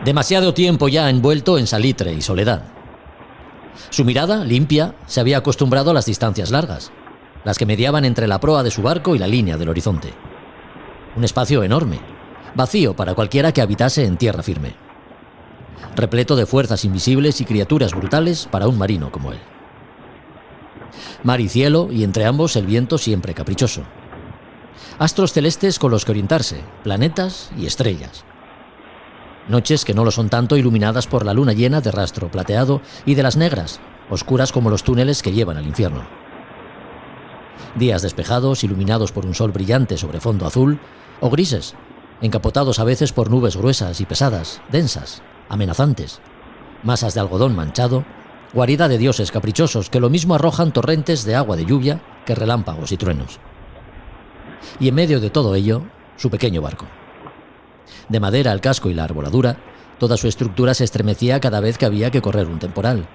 Demasiado tiempo ya envuelto en salitre y soledad. Su mirada, limpia, se había acostumbrado a las distancias largas, las que mediaban entre la proa de su barco y la línea del horizonte. Un espacio enorme, vacío para cualquiera que habitase en tierra firme. Repleto de fuerzas invisibles y criaturas brutales para un marino como él. Mar y cielo, y entre ambos el viento siempre caprichoso. Astros celestes con los que orientarse, planetas y estrellas. Noches que no lo son tanto, iluminadas por la luna llena de rastro plateado y de las negras, oscuras como los túneles que llevan al infierno. Días despejados, iluminados por un sol brillante sobre fondo azul, o grises, encapotados a veces por nubes gruesas y pesadas, densas, amenazantes, masas de algodón manchado, guarida de dioses caprichosos que lo mismo arrojan torrentes de agua de lluvia que relámpagos y truenos. Y en medio de todo ello, su pequeño barco. De madera el casco y la arboladura, toda su estructura se estremecía cada vez que había que correr un temporal,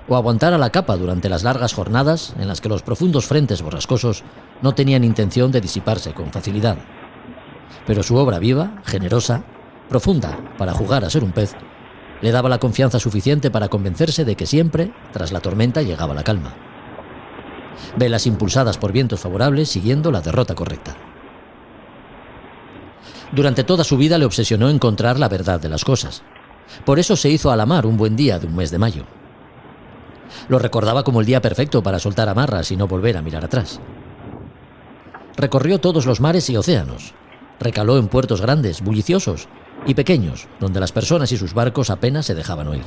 o aguantar a la capa durante las largas jornadas en las que los profundos frentes borrascosos no tenían intención de disiparse con facilidad. Pero su obra viva, generosa, profunda para jugar a ser un pez, le daba la confianza suficiente para convencerse de que siempre, tras la tormenta, llegaba la calma. Velas impulsadas por vientos favorables siguiendo la derrota correcta. Durante toda su vida le obsesionó encontrar la verdad de las cosas. Por eso se hizo a la mar un buen día de un mes de mayo. Lo recordaba como el día perfecto para soltar amarras y no volver a mirar atrás. Recorrió todos los mares y océanos. Recaló en puertos grandes, bulliciosos y pequeños, donde las personas y sus barcos apenas se dejaban oír.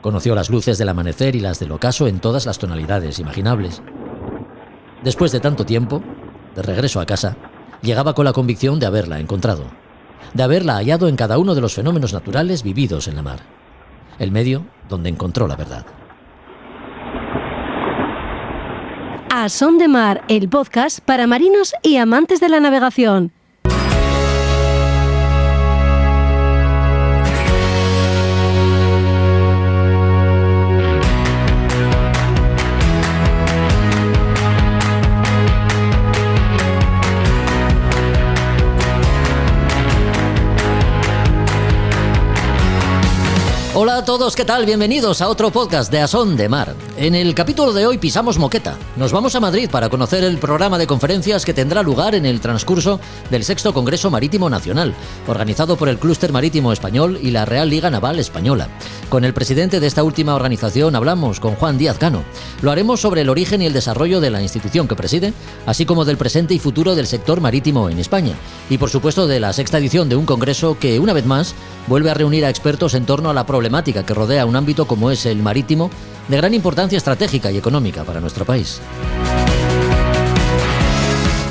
Conoció las luces del amanecer y las del ocaso en todas las tonalidades imaginables. Después de tanto tiempo, de regreso a casa, llegaba con la convicción de haberla encontrado, de haberla hallado en cada uno de los fenómenos naturales vividos en la mar, el medio donde encontró la verdad. A Son de Mar, el podcast para marinos y amantes de la navegación. Hola a todos, ¿qué tal? Bienvenidos a otro podcast de A Son de Mar. En el capítulo de hoy pisamos moqueta. Nos vamos a Madrid para conocer el programa de conferencias que tendrá lugar en el transcurso del 6º Congreso Marítimo Nacional, organizado por el Clúster Marítimo Español y la Real Liga Naval Española. Con el presidente de esta última organización hablamos, con Juan Díaz Cano. Lo haremos sobre el origen y el desarrollo de la institución que preside, así como del presente y futuro del sector marítimo en España. Y por supuesto de la 6ª edición de un congreso que, una vez más, vuelve a reunir a expertos en torno a la problemática que rodea un ámbito como es el marítimo, de gran importancia estratégica y económica para nuestro país.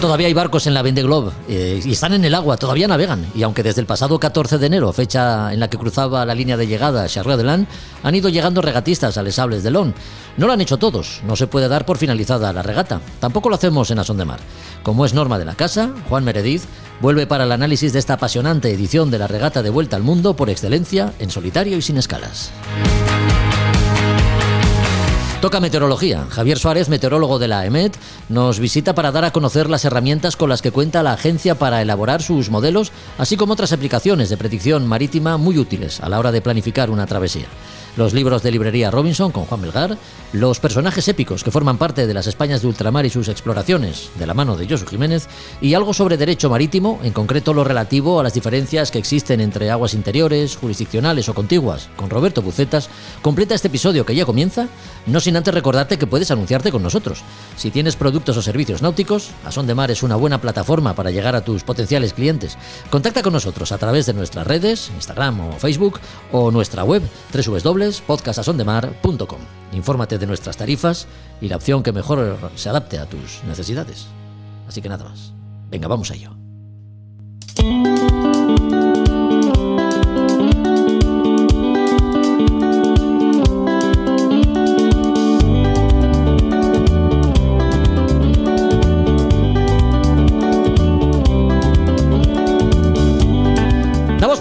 Todavía hay barcos en la Vendée Globe y están en el agua, todavía navegan. Y aunque desde el pasado 14 de enero, fecha en la que cruzaba la línea de llegada a Charleroi-de-Laon, han ido llegando regatistas a Les Sables d'Olonne. No lo han hecho todos, no se puede dar por finalizada la regata. Tampoco lo hacemos en A Son de Mar. Como es norma de la casa, Juan Meredith vuelve para el análisis de esta apasionante edición de la regata de vuelta al mundo por excelencia, en solitario y sin escalas. Toca meteorología. Javier Suárez, meteorólogo de la EMET, nos visita para dar a conocer las herramientas con las que cuenta la agencia para elaborar sus modelos, así como otras aplicaciones de predicción marítima muy útiles a la hora de planificar una travesía. Los libros de librería Robinson con Juan Melgar, los personajes épicos que forman parte de las Españas de ultramar y sus exploraciones, de la mano de Josu Jiménez, y algo sobre derecho marítimo, en concreto lo relativo a las diferencias que existen entre aguas interiores, jurisdiccionales o contiguas, con Roberto Bucetas, completa este episodio que ya comienza, no sin antes recordarte que puedes anunciarte con nosotros. Si tienes productos o servicios náuticos, A Son de Mar es una buena plataforma para llegar a tus potenciales clientes. Contacta con nosotros a través de nuestras redes, Instagram o Facebook, o nuestra web, www.podcastasondemar.com. Infórmate de nuestras tarifas y la opción que mejor se adapte a tus necesidades. Así que nada más. Venga, vamos a ello.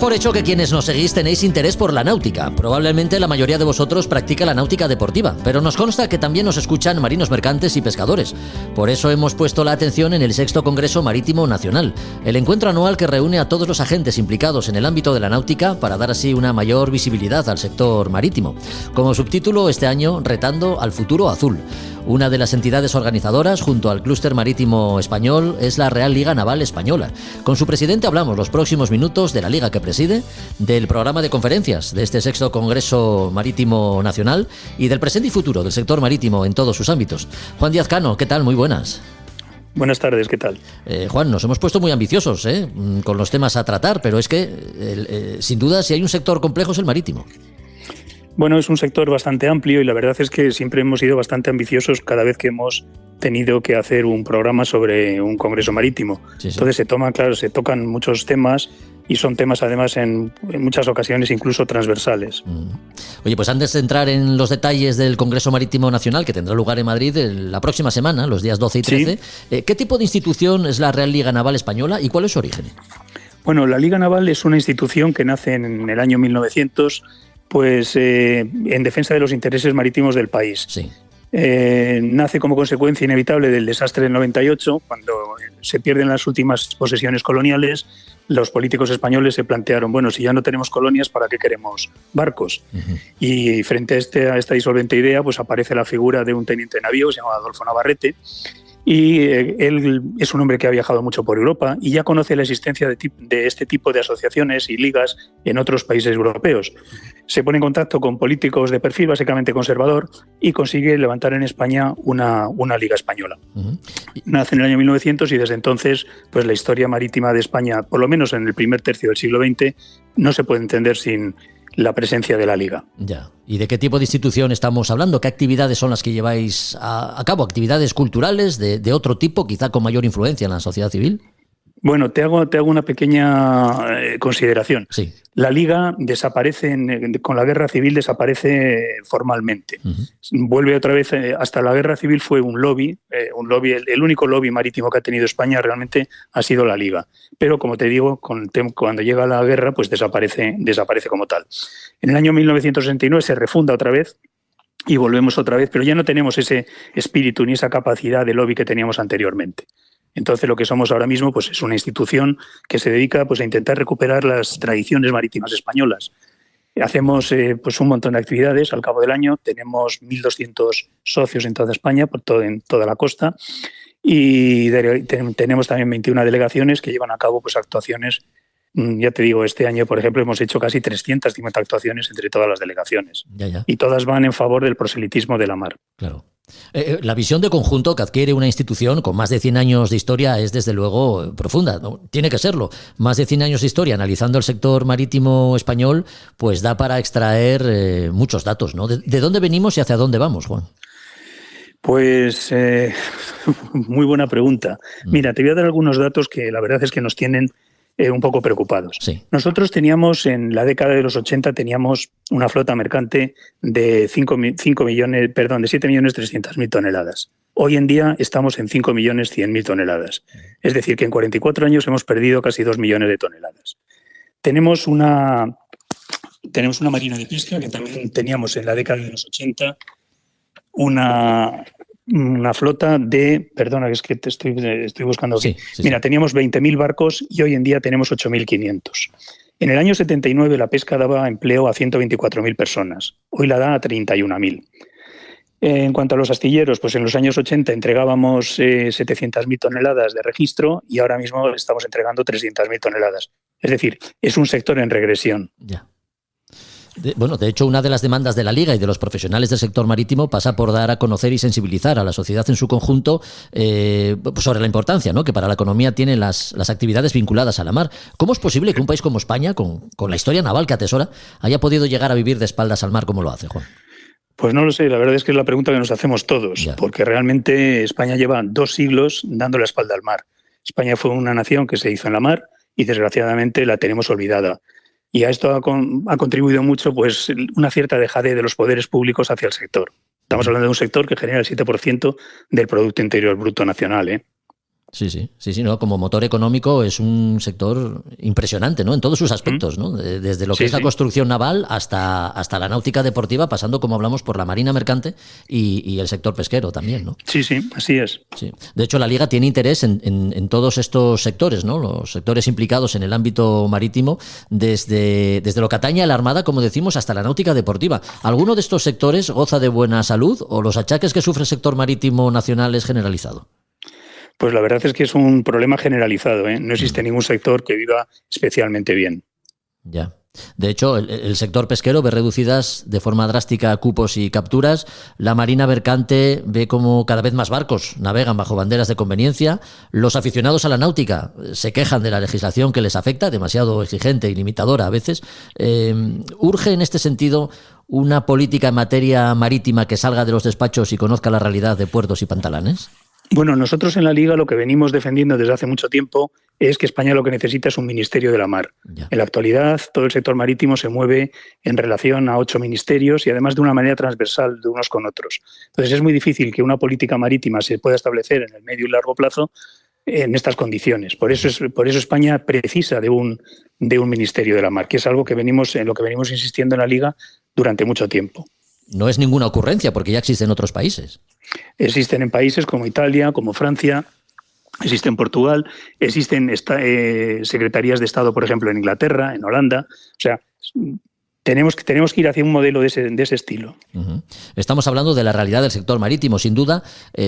por hecho que quienes nos seguís tenéis interés por la náutica. Probablemente la mayoría de vosotros practica la náutica deportiva, pero nos consta que también nos escuchan marinos mercantes y pescadores. Por eso hemos puesto la atención en el 6º Congreso Marítimo Nacional, el encuentro anual que reúne a todos los agentes implicados en el ámbito de la náutica para dar así una mayor visibilidad al sector marítimo. Como subtítulo este año, Retando al futuro azul. Una de las entidades organizadoras, junto al Clúster Marítimo Español, es la Real Liga Naval Española. Con su presidente hablamos los próximos minutos de la liga que preside, del programa de conferencias de este 6º Congreso Marítimo Nacional y del presente y futuro del sector marítimo en todos sus ámbitos. Juan Díaz Cano, ¿qué tal? Muy buenas. Buenas tardes, ¿qué tal? Juan, nos hemos puesto muy ambiciosos con los temas a tratar, pero es que, sin duda, si hay un sector complejo es el marítimo. Bueno, es un sector bastante amplio y la verdad es que siempre hemos sido bastante ambiciosos cada vez que hemos tenido que hacer un programa sobre un congreso marítimo. Sí. Entonces se tocan muchos temas y son temas además en muchas ocasiones incluso transversales. Oye, pues antes de entrar en los detalles del Congreso Marítimo Nacional que tendrá lugar en Madrid la próxima semana, los días 12 y 13, sí. ¿Qué tipo de institución es la Real Liga Naval Española y cuál es su origen? Bueno, la Liga Naval es una institución que nace en el año 1900 en defensa de los intereses marítimos del país. Sí. Nace como consecuencia inevitable del desastre del 98, cuando se pierden las últimas posesiones coloniales. Los políticos españoles se plantearon, bueno, si ya no tenemos colonias, ¿para qué queremos barcos? Uh-huh. Y frente a esta disolvente idea, pues aparece la figura de un teniente de navío que se llama Adolfo Navarrete. Y él es un hombre que ha viajado mucho por Europa y ya conoce la existencia de este tipo de asociaciones y ligas en otros países europeos. Se pone en contacto con políticos de perfil básicamente conservador y consigue levantar en España una liga española. Uh-huh. Nace en el año 1900 y desde entonces pues la historia marítima de España, por lo menos en el primer tercio del siglo XX, no se puede entender sin la presencia de la Liga. Ya. ¿Y de qué tipo de institución estamos hablando? ¿Qué actividades son las que lleváis a cabo? ¿Actividades culturales de otro tipo, quizá con mayor influencia en la sociedad civil? Bueno, te hago una pequeña consideración. Sí. La Liga desaparece, con la Guerra Civil desaparece formalmente. Uh-huh. Vuelve otra vez, hasta la Guerra Civil fue un lobby, el único lobby marítimo que ha tenido España realmente ha sido la Liga. Pero como te digo, cuando llega la guerra, pues desaparece como tal. En el año 1969 se refunda otra vez y volvemos otra vez, pero ya no tenemos ese espíritu ni esa capacidad de lobby que teníamos anteriormente. Entonces lo que somos ahora mismo pues es una institución que se dedica pues a intentar recuperar las tradiciones marítimas españolas. Hacemos pues un montón de actividades al cabo del año, tenemos 1.200 socios en toda España, en toda la costa, y tenemos también 21 delegaciones que llevan a cabo pues actuaciones. Ya te digo, este año, por ejemplo, hemos hecho casi 350 actuaciones entre todas las delegaciones. Ya. Y todas van en favor del proselitismo de la mar. Claro. La visión de conjunto que adquiere una institución con más de 100 años de historia es desde luego profunda, ¿no? Tiene que serlo. Más de 100 años de historia analizando el sector marítimo español, pues da para extraer muchos datos, ¿no? ¿De dónde venimos y hacia dónde vamos, Juan? Pues muy buena pregunta. Mira, te voy a dar algunos datos que la verdad es que nos tienen un poco preocupados. Sí. Nosotros teníamos, en la década de los 80, teníamos una flota mercante de 7.300.000 toneladas. Hoy en día estamos en 5.100.000 toneladas. Es decir, que en 44 años hemos perdido casi 2 millones de toneladas. Tenemos una marina de pesca que también teníamos en la década de los 80, una flota de... Perdona, es que te estoy buscando aquí. Sí. Mira, teníamos 20.000 barcos y hoy en día tenemos 8.500. En el año 79 la pesca daba empleo a 124.000 personas. Hoy la da a 31.000. En cuanto a los astilleros, pues en los años 80 entregábamos 700.000 toneladas de registro y ahora mismo estamos entregando 300.000 toneladas. Es decir, es un sector en regresión. Ya. De hecho, una de las demandas de la Liga y de los profesionales del sector marítimo pasa por dar a conocer y sensibilizar a la sociedad en su conjunto sobre la importancia, ¿no?, que para la economía tienen las actividades vinculadas a la mar. ¿Cómo es posible que un país como España, con la historia naval que atesora, haya podido llegar a vivir de espaldas al mar como lo hace, Juan? Pues no lo sé, la verdad es que es la pregunta que nos hacemos todos, porque realmente España lleva 2 siglos dando la espalda al mar. España fue una nación que se hizo en la mar y desgraciadamente la tenemos olvidada. Y a esto ha contribuido mucho pues una cierta dejadez de los poderes públicos hacia el sector. Estamos hablando de un sector que genera el 7% del Producto Interior Bruto Nacional, ¿eh? Sí, ¿no? Como motor económico es un sector impresionante, ¿no? En todos sus aspectos, ¿no? Desde lo que es la construcción naval hasta la náutica deportiva, pasando, como hablamos, por la marina mercante y el sector pesquero también, ¿no? Sí, así es. Sí. De hecho, la Liga tiene interés en todos estos sectores, ¿no? Los sectores implicados en el ámbito marítimo, desde lo que atañe a la Armada, como decimos, hasta la náutica deportiva. ¿Alguno de estos sectores goza de buena salud o los achaques que sufre el sector marítimo nacional es generalizado? Pues la verdad es que es un problema generalizado, ¿eh? No existe ningún sector que viva especialmente bien. Ya. De hecho, el sector pesquero ve reducidas de forma drástica cupos y capturas. La marina mercante ve como cada vez más barcos navegan bajo banderas de conveniencia. Los aficionados a la náutica se quejan de la legislación que les afecta, demasiado exigente y limitadora a veces. ¿Urge en este sentido una política en materia marítima que salga de los despachos y conozca la realidad de puertos y pantalanes? Bueno, nosotros en la Liga lo que venimos defendiendo desde hace mucho tiempo es que España lo que necesita es un Ministerio de la Mar. Ya. En la actualidad, todo el sector marítimo se mueve en relación a 8 ministerios y además de una manera transversal de unos con otros. Entonces es muy difícil que una política marítima se pueda establecer en el medio y largo plazo en estas condiciones. Por eso España precisa de un Ministerio de la Mar, que es algo en lo que venimos insistiendo en la Liga durante mucho tiempo. No es ninguna ocurrencia, porque ya existe en otros países. Existen en países como Italia, como Francia, existe en Portugal, existen secretarías de Estado, por ejemplo, en Inglaterra, en Holanda. O sea, tenemos que ir hacia un modelo de ese estilo. Uh-huh. Estamos hablando de la realidad del sector marítimo. Sin duda,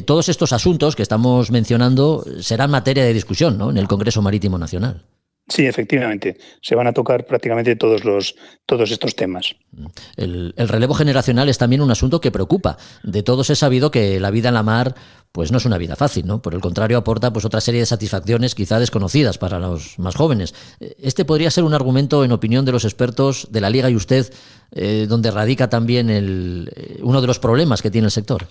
todos estos asuntos que estamos mencionando serán materia de discusión, ¿no?, en el Congreso Marítimo Nacional. Sí, efectivamente. Se van a tocar prácticamente todos estos temas. El relevo generacional es también un asunto que preocupa. De todos es sabido que la vida en la mar pues no es una vida fácil, ¿no? Por el contrario, aporta pues otra serie de satisfacciones quizá desconocidas para los más jóvenes. Este podría ser un argumento, en opinión de los expertos de la Liga y usted, donde radica también uno de los problemas que tiene el sector.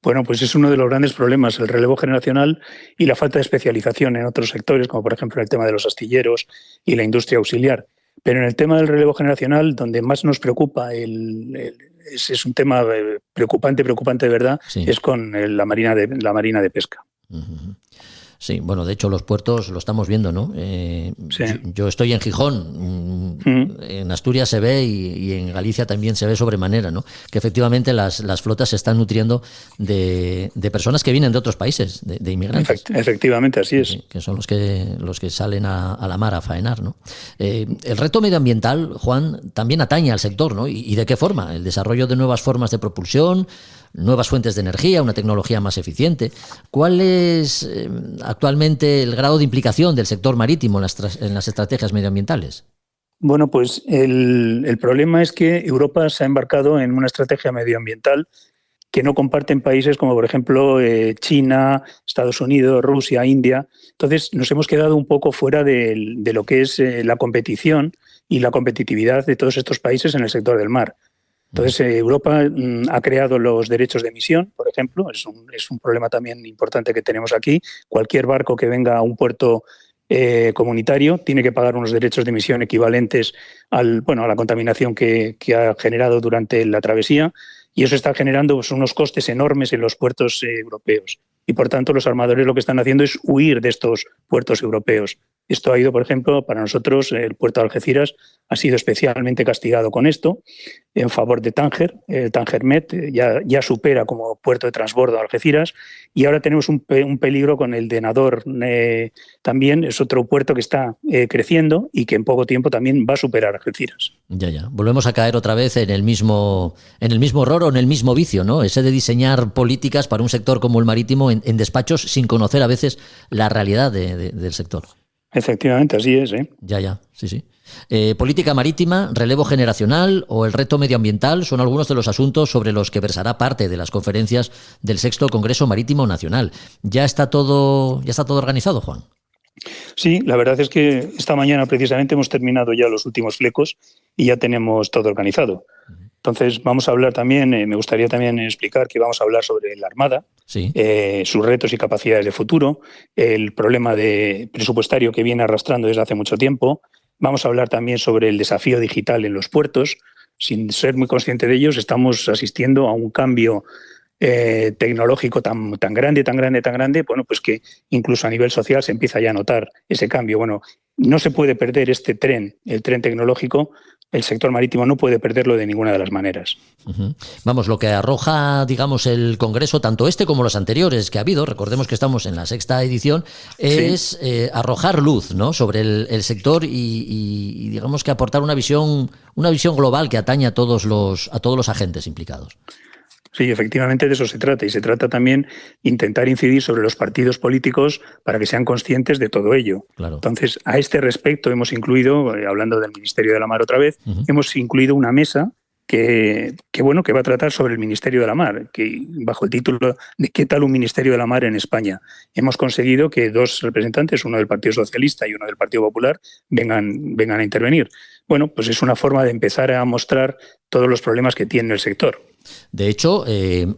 Bueno, pues es uno de los grandes problemas, el relevo generacional y la falta de especialización en otros sectores, como por ejemplo en el tema de los astilleros y la industria auxiliar. Pero en el tema del relevo generacional, donde más nos preocupa, es un tema preocupante de verdad, sí, es con la marina de pesca. Uh-huh. Sí, bueno, de hecho los puertos lo estamos viendo, ¿no? Sí. Yo estoy en Gijón, en Asturias se ve y en Galicia también se ve sobremanera, ¿no? Que efectivamente las flotas se están nutriendo de personas que vienen de otros países, de inmigrantes. Efectivamente, así es. Que son los que salen a la mar a faenar, ¿no? El reto medioambiental, Juan, también atañe al sector, ¿no? ¿Y de qué forma? El desarrollo de nuevas formas de propulsión, nuevas fuentes de energía, una tecnología más eficiente. ¿Cuál es actualmente el grado de implicación del sector marítimo en las estrategias medioambientales? Bueno, pues el problema es que Europa se ha embarcado en una estrategia medioambiental que no comparten países como, por ejemplo, China, Estados Unidos, Rusia, India. Entonces, nos hemos quedado un poco fuera de lo que es la competición y la competitividad de todos estos países en el sector del mar. Entonces, Europa ha creado los derechos de emisión, por ejemplo. Es un problema también importante que tenemos aquí. Cualquier barco que venga a un puerto comunitario tiene que pagar unos derechos de emisión equivalentes a la contaminación que ha generado durante la travesía, y eso está generando pues, unos costes enormes en los puertos europeos. Y, por tanto, los armadores lo que están haciendo es huir de estos puertos europeos. Esto ha ido, por ejemplo, para nosotros, el puerto de Algeciras ha sido especialmente castigado con esto en favor de Tánger. El Tánger Med ya supera como puerto de transbordo a Algeciras, y ahora tenemos un peligro con el de Nador. También es otro puerto que está creciendo y que en poco tiempo también va a superar a Algeciras. Ya. Volvemos a caer otra vez en el mismo error o en el mismo vicio, ¿no? Ese de diseñar políticas para un sector como el marítimo en despachos sin conocer a veces la realidad del sector. Efectivamente, así es. Ya, sí. Política marítima, relevo generacional o el reto medioambiental son algunos de los asuntos sobre los que versará parte de las conferencias del 6º Congreso Marítimo Nacional. ¿Ya está todo organizado, Juan? Sí, la verdad es que esta mañana precisamente hemos terminado ya los últimos flecos y ya tenemos todo organizado. Entonces vamos a hablar también, me gustaría también explicar que vamos a hablar sobre la Armada, sí, sus retos y capacidades de futuro, el problema presupuestario que viene arrastrando desde hace mucho tiempo. Vamos a hablar también sobre el desafío digital en los puertos. Sin ser muy consciente de ellos, estamos asistiendo a un cambio tecnológico tan grande, bueno, pues que incluso a nivel social se empieza ya a notar ese cambio. Bueno, no se puede perder este tren, el tren tecnológico. El sector marítimo no puede perderlo de ninguna de las maneras. Uh-huh. Vamos, lo que arroja, digamos, el Congreso, tanto este como los anteriores que ha habido, recordemos que estamos en la 6ª edición, es arrojar luz, ¿no?, sobre el sector y digamos que aportar una visión global que atañe a todos los agentes implicados. Sí, efectivamente de eso se trata, y se trata también intentar incidir sobre los partidos políticos para que sean conscientes de todo ello. Claro. Entonces, a este respecto hemos incluido, hablando del Ministerio de la Mar otra vez, hemos incluido una mesa que va a tratar sobre el Ministerio de la Mar, que bajo el título de ¿qué tal un Ministerio de la Mar en España? Hemos conseguido que 2 representantes, uno del Partido Socialista y uno del Partido Popular, vengan a intervenir. Bueno, pues es una forma de empezar a mostrar todos los problemas que tiene el sector. De hecho,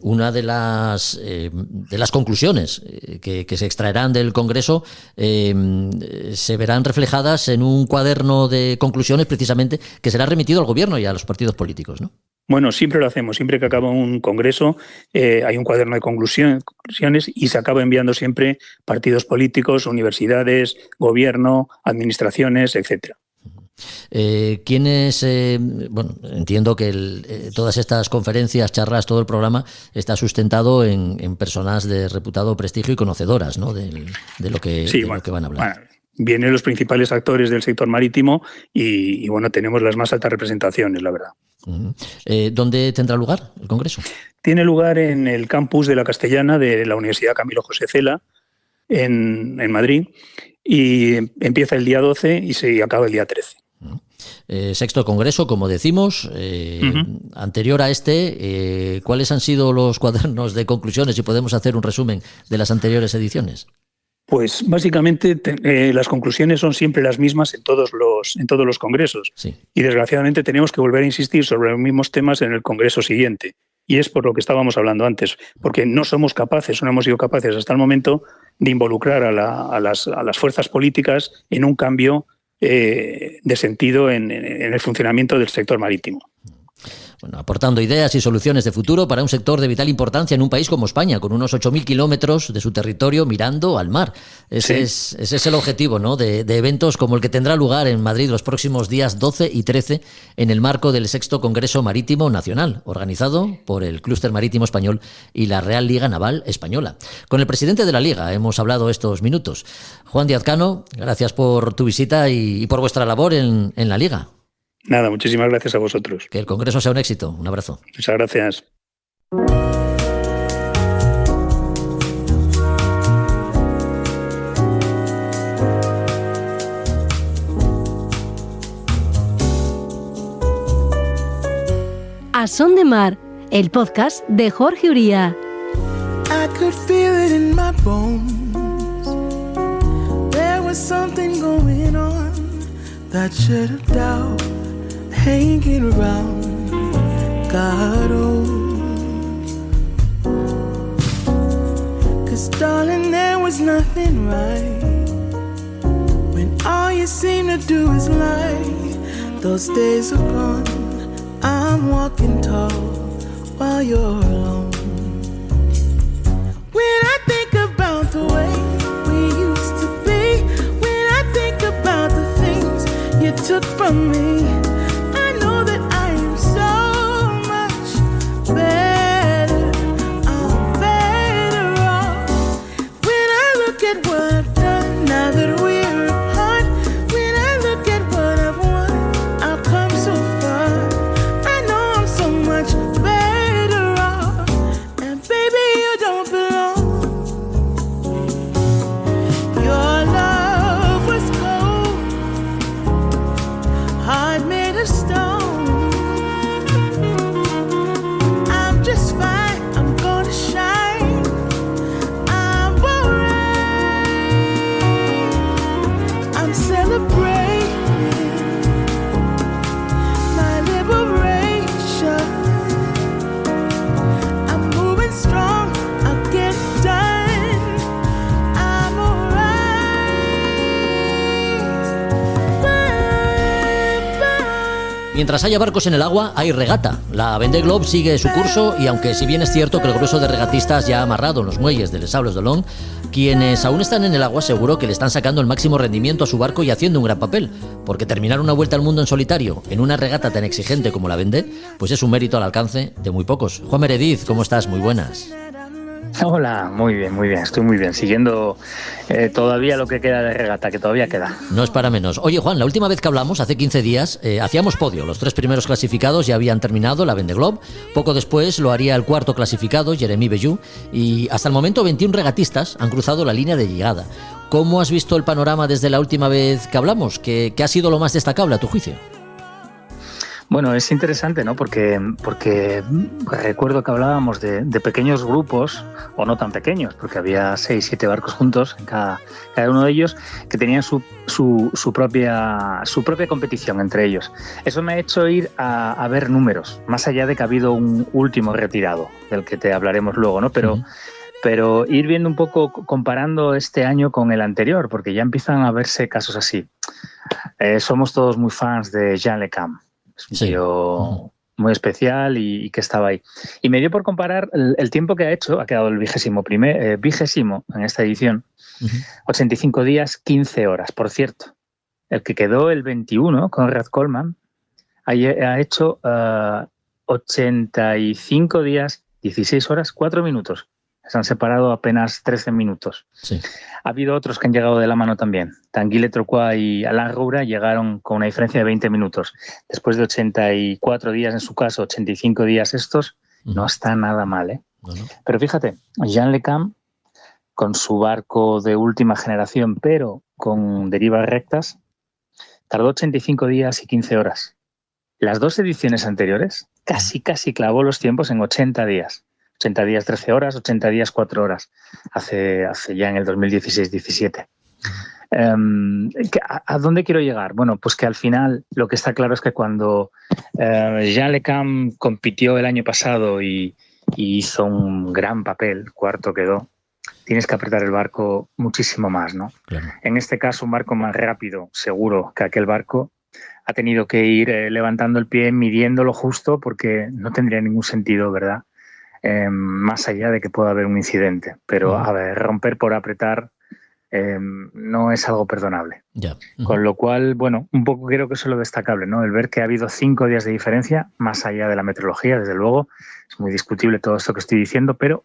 una de las conclusiones que se extraerán del Congreso se verán reflejadas en un cuaderno de conclusiones precisamente que será remitido al Gobierno y a los partidos políticos, ¿no? Bueno, siempre lo hacemos. Siempre que acaba un congreso hay un cuaderno de conclusiones y se acaba enviando siempre partidos políticos, universidades, gobierno, administraciones, etcétera. ¿Quiénes? Bueno, entiendo que todas estas conferencias, charlas, todo el programa está sustentado en personas de reputado prestigio y conocedoras, ¿no?, de lo que van a hablar. Bueno, vienen los principales actores del sector marítimo y bueno, tenemos las más altas representaciones, la verdad. Uh-huh. ¿Dónde tendrá lugar el Congreso? Tiene lugar en el campus de la Castellana de la Universidad Camilo José Cela, en Madrid, y empieza el día 12 y se acaba el día 13. 6º Congreso, como decimos, anterior a este, ¿cuáles han sido los cuadernos de conclusiones? Si podemos hacer un resumen de las anteriores ediciones. Pues básicamente las conclusiones son siempre las mismas en todos los congresos. Sí. Y desgraciadamente tenemos que volver a insistir sobre los mismos temas en el congreso siguiente. Y es por lo que estábamos hablando antes, porque no somos capaces, no hemos sido capaces hasta el momento de involucrar a las fuerzas políticas en un cambio de sentido en el funcionamiento del sector marítimo. Bueno, aportando ideas y soluciones de futuro para un sector de vital importancia en un país como España, con unos 8.000 kilómetros de su territorio mirando al mar. Ese es el objetivo, ¿no?, de eventos como el que tendrá lugar en Madrid los próximos días 12 y 13 en el marco del 6º Congreso Marítimo Nacional, organizado por el Clúster Marítimo Español y la Real Liga Naval Española. Con el presidente de la Liga hemos hablado estos minutos. Juan Díaz Cano, gracias por tu visita y por vuestra labor en la Liga. Nada, muchísimas gracias a vosotros. Que el Congreso sea un éxito. Un abrazo. Muchas gracias. A Son de Mar, el podcast de Jorge Uría. I could feel it in my bones. There was something going on that should have doubt. Hanging around, God knows. 'Cause darling, there was nothing right when all you seem to do is lie. Those days are gone, I'm walking tall while you're alone. When I think about the way we used to be, when I think about the things you took from me, Your love was cold, hard. Mientras haya barcos en el agua, hay regata. La Vendée Globe sigue su curso y aunque si bien es cierto que el grueso de regatistas ya ha amarrado en los muelles de Les Sables d'Olonne, quienes aún están en el agua seguro que le están sacando el máximo rendimiento a su barco y haciendo un gran papel, porque terminar una vuelta al mundo en solitario en una regata tan exigente como la Vendée, pues es un mérito al alcance de muy pocos. Juan Meredith, ¿cómo estás? Muy buenas. Hola, muy bien, estoy muy bien, siguiendo todavía lo que queda de regata, que todavía queda. No es para menos. Oye, Juan, la última vez que hablamos, hace 15 días, hacíamos podio. Los 3 primeros clasificados ya habían terminado la Vendée Globe. Poco después lo haría el cuarto clasificado, Jeremy Bellew, y hasta el momento 21 regatistas han cruzado la línea de llegada. ¿Cómo has visto el panorama desde la última vez que hablamos? ¿Qué ha sido lo más destacable a tu juicio? Bueno, es interesante, ¿no? Porque recuerdo que hablábamos de pequeños grupos, o no tan pequeños, porque había 6, 7 barcos juntos en cada uno de ellos, que tenían su propia competición entre ellos. Eso me ha hecho ir a ver números, más allá de que ha habido un último retirado, del que te hablaremos luego, ¿no? Pero ir viendo un poco, comparando este año con el anterior, porque ya empiezan a verse casos así. Somos todos muy fans de Jean Le Cam. Es un tío muy especial y que estaba ahí. Y me dio por comparar el tiempo que ha hecho, ha quedado el 20º en esta edición, 85 días, 15 horas. Por cierto, el que quedó el 21, Conrad Coleman, ha hecho 85 días, 16 horas, 4 minutos. Se han separado apenas 13 minutos. Sí. Ha habido otros que han llegado de la mano también. Tanguy Letrocois y Alain Roura llegaron con una diferencia de 20 minutos. Después de 84 días, en su caso, 85 días estos, no está nada mal, ¿eh? No. Pero fíjate, Jean Le Cam, con su barco de última generación, pero con derivas rectas, tardó 85 días y 15 horas. Las 2 ediciones anteriores casi clavó los tiempos en 80 días. 80 días 13 horas, 80 días 4 horas, hace ya en el 2016-17. ¿A dónde quiero llegar? Bueno, pues que al final lo que está claro es que cuando Jean Le Cam compitió el año pasado y hizo un gran papel, cuarto quedó, tienes que apretar el barco muchísimo más, ¿no? Claro. En este caso, un barco más rápido, seguro que aquel barco, ha tenido que ir levantando el pie, midiéndolo justo, porque no tendría ningún sentido, ¿verdad? Más allá de que pueda haber un incidente. Pero, a ver, romper por apretar no es algo perdonable. Yeah. Con lo cual, bueno, un poco creo que eso es lo destacable, ¿no? El ver que ha habido 5 días de diferencia, más allá de la meteorología, desde luego. Es muy discutible todo esto que estoy diciendo, pero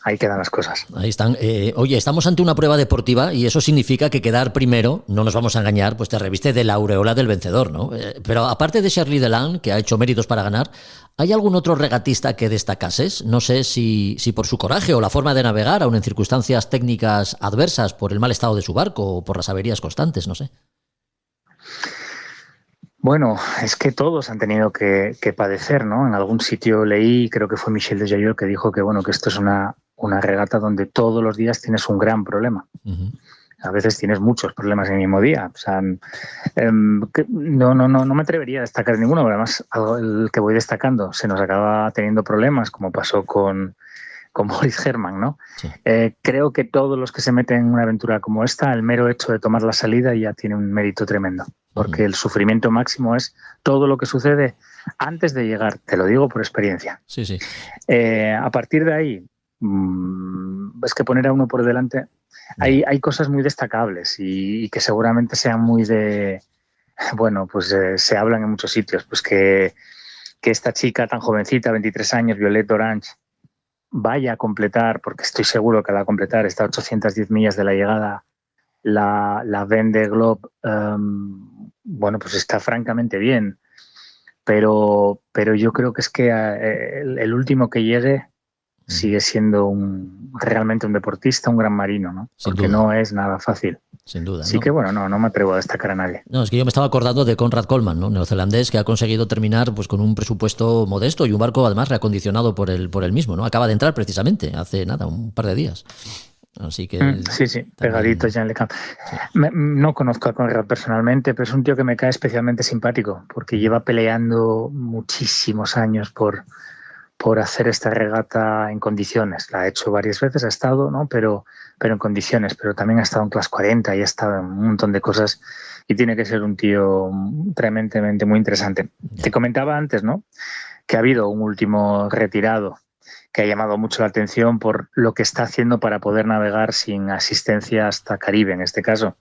ahí quedan las cosas. Ahí están. Oye, estamos ante una prueba deportiva y eso significa que quedar primero, no nos vamos a engañar, pues te reviste de la aureola del vencedor, ¿no? Pero aparte de Shirley Delan, que ha hecho méritos para ganar, ¿hay algún otro regatista que destacases? No sé si por su coraje o la forma de navegar, aun en circunstancias técnicas adversas, por el mal estado de su barco o por las averías constantes, no sé. Bueno, es que todos han tenido que padecer, ¿no? En algún sitio leí, creo que fue Michel de Jaillot, que dijo que, bueno, que esto es una regata donde todos los días tienes un gran problema. A veces tienes muchos problemas en el mismo día. O sea, no me atrevería a destacar ninguno, pero además el que voy destacando se nos acaba teniendo problemas, como pasó con Boris Herrmann, ¿no? Sí. Creo que todos los que se meten en una aventura como esta, el mero hecho de tomar la salida ya tiene un mérito tremendo, porque el sufrimiento máximo es todo lo que sucede antes de llegar, te lo digo por experiencia. Sí, sí. A partir de ahí, es que poner a uno por delante, hay cosas muy destacables y que seguramente sean muy de, bueno, pues se hablan en muchos sitios, pues que esta chica tan jovencita, 23 años, Violette Orange, vaya a completar, porque estoy seguro que la va a completar, está a 810 millas de la llegada, la Vendée Globe, bueno, pues está francamente bien, pero yo creo que es que el último que llegue sigue siendo realmente un deportista, un gran marino, ¿no? Porque no es nada fácil. Sin duda. Así que bueno, no me atrevo a destacar a nadie. No, es que yo me estaba acordando de Conrad Coleman, ¿no? Neozelandés, que ha conseguido terminar pues con un presupuesto modesto y un barco además reacondicionado por él mismo, ¿no? Acaba de entrar precisamente hace nada, un par de días. Así que sí, también, pegadito Jean Le Cam. Sí. No conozco a Conrad personalmente, pero es un tío que me cae especialmente simpático, porque lleva peleando muchísimos años por por hacer esta regata en condiciones. La ha hecho varias veces, ha estado, ¿no? pero en condiciones, pero también ha estado en Class 40 y ha estado en un montón de cosas y tiene que ser un tío tremendamente muy interesante. Te comentaba antes, ¿no?, que ha habido un último retirado que ha llamado mucho la atención por lo que está haciendo para poder navegar sin asistencia hasta Caribe, en este caso.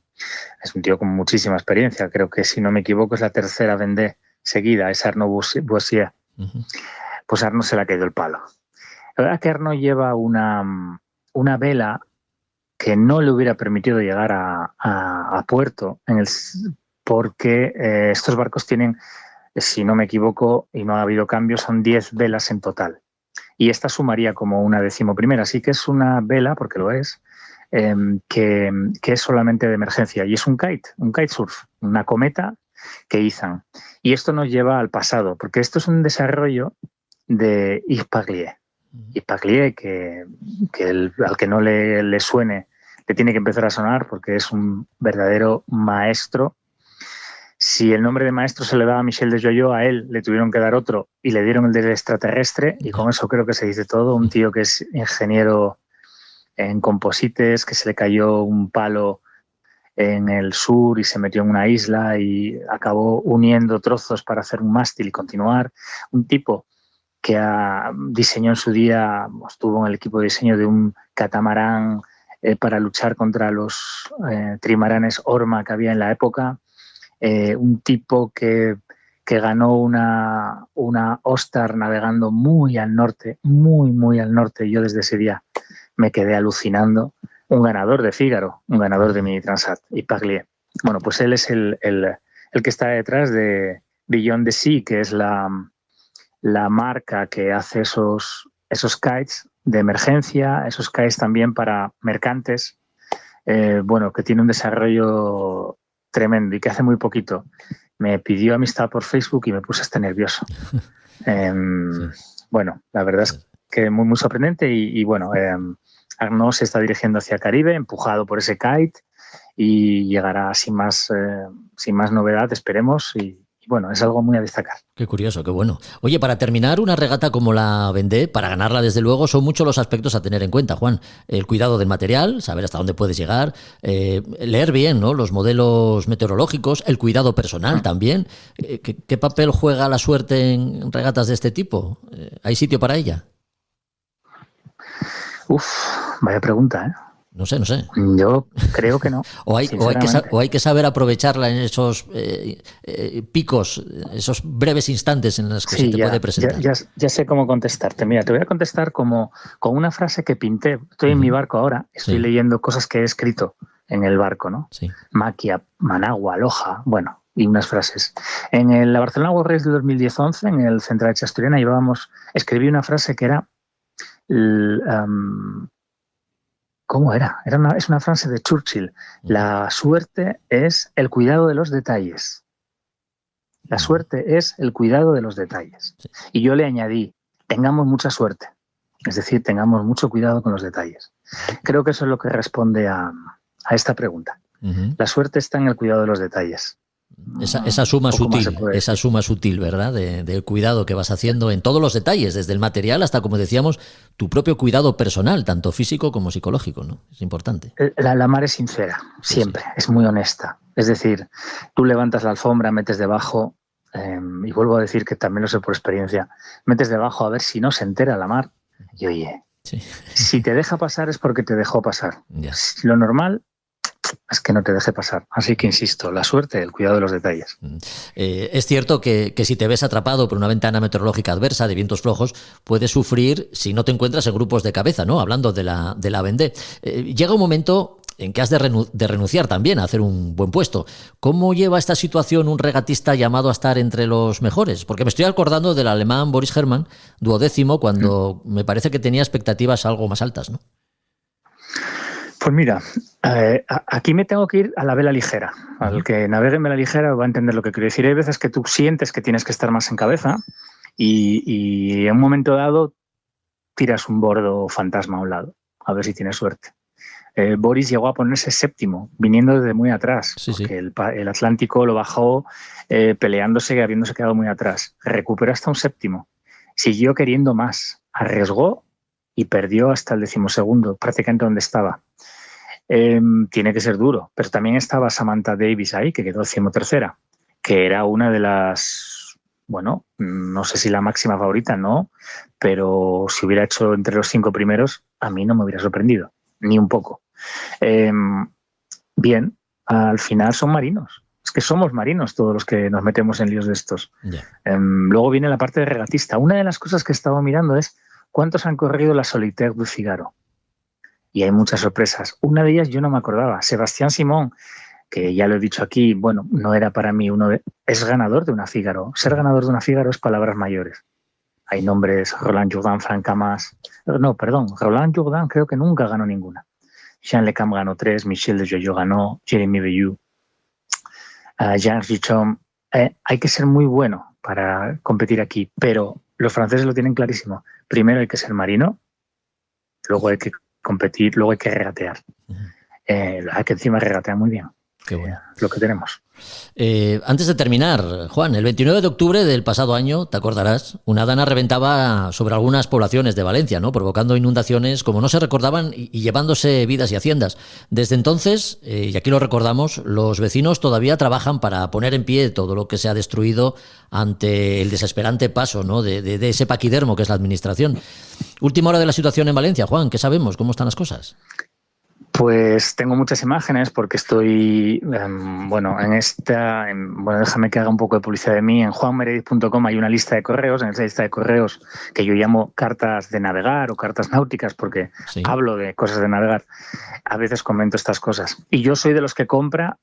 Es un tío con muchísima experiencia, creo que, si no me equivoco, es la tercera Vendée seguida, es Arnaud Boissier. Pues Arnaud se le ha caído el palo. La verdad que Arnaud lleva una vela que no le hubiera permitido llegar a puerto, porque estos barcos tienen, si no me equivoco y no ha habido cambios, son 10 velas en total. Y esta sumaría como una 11ª. Así que es una vela, porque lo es, que es solamente de emergencia. Y es un kitesurf, una cometa que izan. Y esto nos lleva al pasado, porque esto es un desarrollo de Yves Paglier. Yves Paglier, al que no le suene, le tiene que empezar a sonar, porque es un verdadero maestro. Si el nombre de maestro se le daba a Michel Desjoyeaux, a él le tuvieron que dar otro y le dieron el del extraterrestre, y con eso creo que se dice todo. Un tío que es ingeniero en composites, que se le cayó un palo en el sur y se metió en una isla y acabó uniendo trozos para hacer un mástil y continuar. Un tipo que diseñó en su día, estuvo en el equipo de diseño de un catamarán para luchar contra los trimaranes Orma que había en la época. Un tipo que ganó una Ostar navegando muy al norte, muy al norte. Yo desde ese día me quedé alucinando. Un ganador de Fígaro, un ganador de Mini Transat, y Paglier. Bueno, pues él es el que está detrás de Beyond the Sea, que es la marca que hace esos kites de emergencia, esos kites también para mercantes, que tiene un desarrollo tremendo y que hace muy poquito me pidió amistad por Facebook y me puse hasta nervioso. Bueno, la verdad es que muy sorprendente y Arnaud se está dirigiendo hacia Caribe, empujado por ese kite, y llegará sin más novedad, esperemos, y bueno, es algo muy a destacar. Qué curioso, qué bueno. Oye, para terminar, una regata como la Vendée, para ganarla desde luego, son muchos los aspectos a tener en cuenta, Juan. El cuidado del material, saber hasta dónde puedes llegar, leer bien, ¿no?, los modelos meteorológicos, el cuidado personal también. ¿Qué papel juega la suerte en regatas de este tipo? ¿Hay sitio para ella? Vaya pregunta, ¿eh? No sé. Yo creo que no. O hay que saber aprovecharla en esos picos, esos breves instantes en los que se te puede presentar. Ya sé cómo contestarte. Mira, te voy a contestar con una frase que pinté. Estoy en mi barco ahora, estoy leyendo cosas que he escrito en el barco, ¿no? Sí. Maquia, Managua, Loja, bueno, y unas frases. En la Barcelona World Race de 2010-11, en el Central de Asturiana, escribí una frase que era... ¿Cómo era? Es una frase de Churchill. La suerte es el cuidado de los detalles. La suerte es el cuidado de los detalles. Sí. Y yo le añadí, tengamos mucha suerte. Es decir, tengamos mucho cuidado con los detalles. Creo que eso es lo que responde a esta pregunta. La suerte está en el cuidado de los detalles. Esa suma sutil, ¿verdad? Del cuidado que vas haciendo en todos los detalles, desde el material hasta, como decíamos, tu propio cuidado personal, tanto físico como psicológico, ¿no? Es importante. La mar es sincera, siempre, es muy honesta. Es decir, tú levantas la alfombra, metes debajo, y vuelvo a decir que también lo sé por experiencia, metes debajo a ver si no se entera la mar, y oye, si te deja pasar es porque te dejó pasar. Lo normal es que no te deje pasar. Así que insisto, la suerte, el cuidado de los detalles. Es cierto que si te ves atrapado por una ventana meteorológica adversa de vientos flojos, puedes sufrir si no te encuentras en grupos de cabeza, ¿no? Hablando de la Vendée. Llega un momento en que has de renunciar también a hacer un buen puesto. ¿Cómo lleva esta situación un regatista llamado a estar entre los mejores? Porque me estoy acordando del alemán Boris Herrmann, 12º, cuando me parece que tenía expectativas algo más altas, ¿no? Pues mira, aquí me tengo que ir a la vela ligera. Al que navegue en vela ligera va a entender lo que quiero decir. Hay veces que tú sientes que tienes que estar más en cabeza y en un momento dado tiras un bordo fantasma a un lado, a ver si tienes suerte. Boris llegó a ponerse 7º, viniendo desde muy atrás, porque el Atlántico lo bajó peleándose y habiéndose quedado muy atrás. Recuperó hasta un 7º siguió queriendo más, arriesgó y perdió hasta el 12º, prácticamente donde estaba. Tiene que ser duro, pero también estaba Samantha Davis ahí, que quedó 13ª, que era una de las, bueno, no sé si la máxima favorita, no, pero si hubiera hecho entre los 5 primeros, a mí no me hubiera sorprendido, ni un poco. Bien, al final son marinos. Es que somos marinos todos los que nos metemos en líos de estos. Yeah. Luego viene la parte de regatista. Una de las cosas que he estado mirando es cuántos han corrido la Solitaire du Figaro. Y hay muchas sorpresas. Una de ellas yo no me acordaba. Sebastián Simón, que ya lo he dicho aquí, bueno, no era para mí es ganador de una Figaro. Ser ganador de una Figaro es palabras mayores. Hay nombres, Roland Jourdain, Frank Camas. No, perdón, Roland Jourdain creo que nunca ganó ninguna. Jean Lecam ganó 3, Michel de Jojo ganó, Jeremy Bellew. Jean Gichon, hay que ser muy bueno para competir aquí, pero los franceses lo tienen clarísimo. Primero hay que ser marino, luego hay que competir, luego hay que regatear. Hay que encima regatear muy bien. Qué bueno. Lo que tenemos. Antes de terminar, Juan, el 29 de octubre del pasado año, te acordarás, una dana reventaba sobre algunas poblaciones de Valencia, ¿no? Provocando inundaciones como no se recordaban y llevándose vidas y haciendas. Desde entonces, y aquí lo recordamos, los vecinos todavía trabajan para poner en pie todo lo que se ha destruido ante el desesperante paso, ¿no? de ese paquidermo que es la administración. Última hora de la situación en Valencia, Juan, ¿qué sabemos? ¿Cómo están las cosas? Pues tengo muchas imágenes porque estoy, déjame que haga un poco de publicidad de mí. En juanmeredith.com hay una lista de correos, en esa lista de correos que yo llamo cartas de navegar o cartas náuticas porque sí, hablo de cosas de navegar. A veces comento estas cosas. Y yo soy de los que compra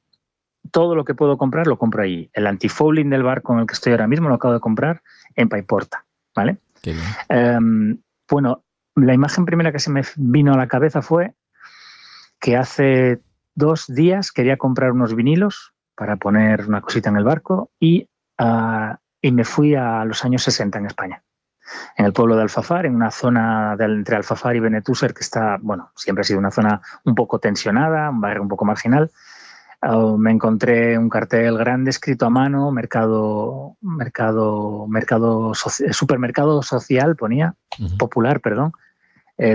todo lo que puedo comprar, lo compro ahí. El antifouling del barco en el que estoy ahora mismo lo acabo de comprar en Paiporta, ¿vale? Qué bien. La imagen primera que se me vino a la cabeza fue que hace 2 días quería comprar unos vinilos para poner una cosita en el barco y me fui a los años 60 en España, en el pueblo de Alfafar, en una zona entre Alfafar y Benetúser que está, bueno, siempre ha sido una zona un poco tensionada, un barrio un poco marginal. Me encontré un cartel grande escrito a mano, supermercado social, ponía, popular, perdón,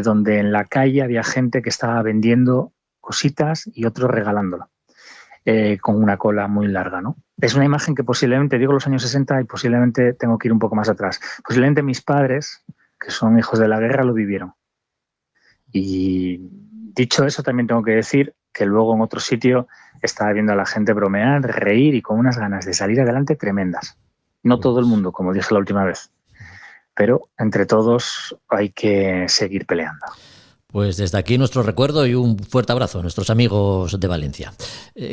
donde en la calle había gente que estaba vendiendo cositas y otros regalándolo, con una cola muy larga, ¿no? Es una imagen que posiblemente, digo los años 60 y posiblemente tengo que ir un poco más atrás. Posiblemente mis padres, que son hijos de la guerra, lo vivieron. Y dicho eso, también tengo que decir que luego en otro sitio estaba viendo a la gente bromear, reír y con unas ganas de salir adelante tremendas. No todo el mundo, como dije la última vez, pero entre todos hay que seguir peleando. Pues desde aquí nuestro recuerdo y un fuerte abrazo a nuestros amigos de Valencia.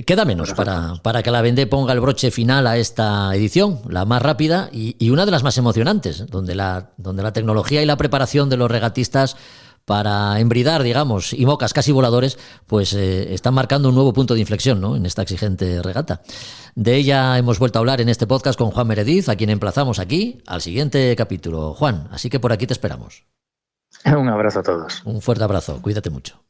Queda menos para que la Vendée ponga el broche final a esta edición, la más rápida y una de las más emocionantes, donde la tecnología y la preparación de los regatistas para embridar, digamos, IMOCAs casi voladores, pues están marcando un nuevo punto de inflexión, ¿no?, en esta exigente regata. De ella hemos vuelto a hablar en este podcast con Juan Meredith, a quien emplazamos aquí al siguiente capítulo. Juan, así que por aquí te esperamos. Un abrazo a todos. Un fuerte abrazo, cuídate mucho.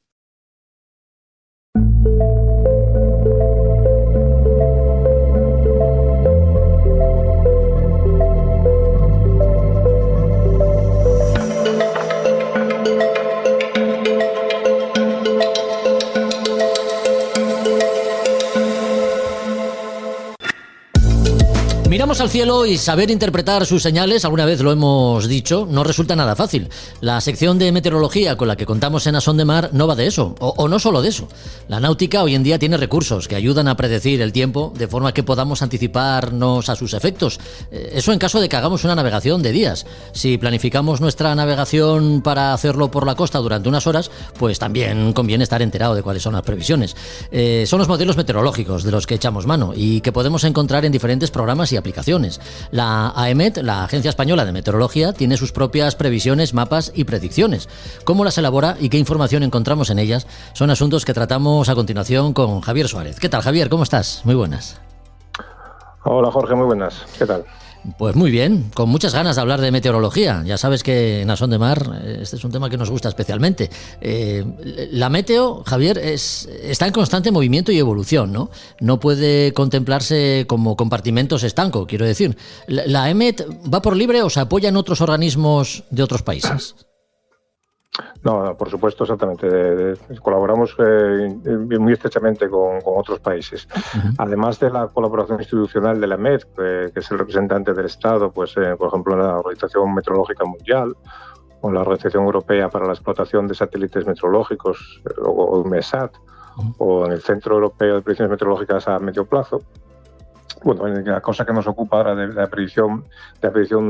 Miramos al cielo y saber interpretar sus señales, alguna vez lo hemos dicho, no resulta nada fácil. La sección de meteorología con la que contamos en A Son de Mar no va de eso, o no solo de eso. La náutica hoy en día tiene recursos que ayudan a predecir el tiempo de forma que podamos anticiparnos a sus efectos. Eso en caso de que hagamos una navegación de días. Si planificamos nuestra navegación para hacerlo por la costa durante unas horas, pues también conviene estar enterado de cuáles son las previsiones. Son los modelos meteorológicos de los que echamos mano y que podemos encontrar en diferentes programas y aplicaciones. La AEMET, la Agencia Española de Meteorología, tiene sus propias previsiones, mapas y predicciones. ¿Cómo las elabora y qué información encontramos en ellas? Son asuntos que tratamos a continuación con Javier Suárez. ¿Qué tal, Javier? ¿Cómo estás? Muy buenas. Hola, Jorge, muy buenas. ¿Qué tal? Pues muy bien, con muchas ganas de hablar de meteorología. Ya sabes que en A Son de Mar este es un tema que nos gusta especialmente. La meteo, Javier, está en constante movimiento y evolución, ¿no? No puede contemplarse como compartimentos estanco, quiero decir. ¿La EMET va por libre o se apoya en otros organismos de otros países? No, por supuesto, exactamente. Colaboramos muy estrechamente con otros países. Además de la colaboración institucional de la EMET, que es el representante del Estado, pues, por ejemplo, en la Organización Meteorológica Mundial o en la Organización Europea para la Explotación de Satélites Meteorológicos, o MESAT, o en el Centro Europeo de Predicciones Meteorológicas a Medio Plazo. Bueno, la cosa que nos ocupa ahora de la predicción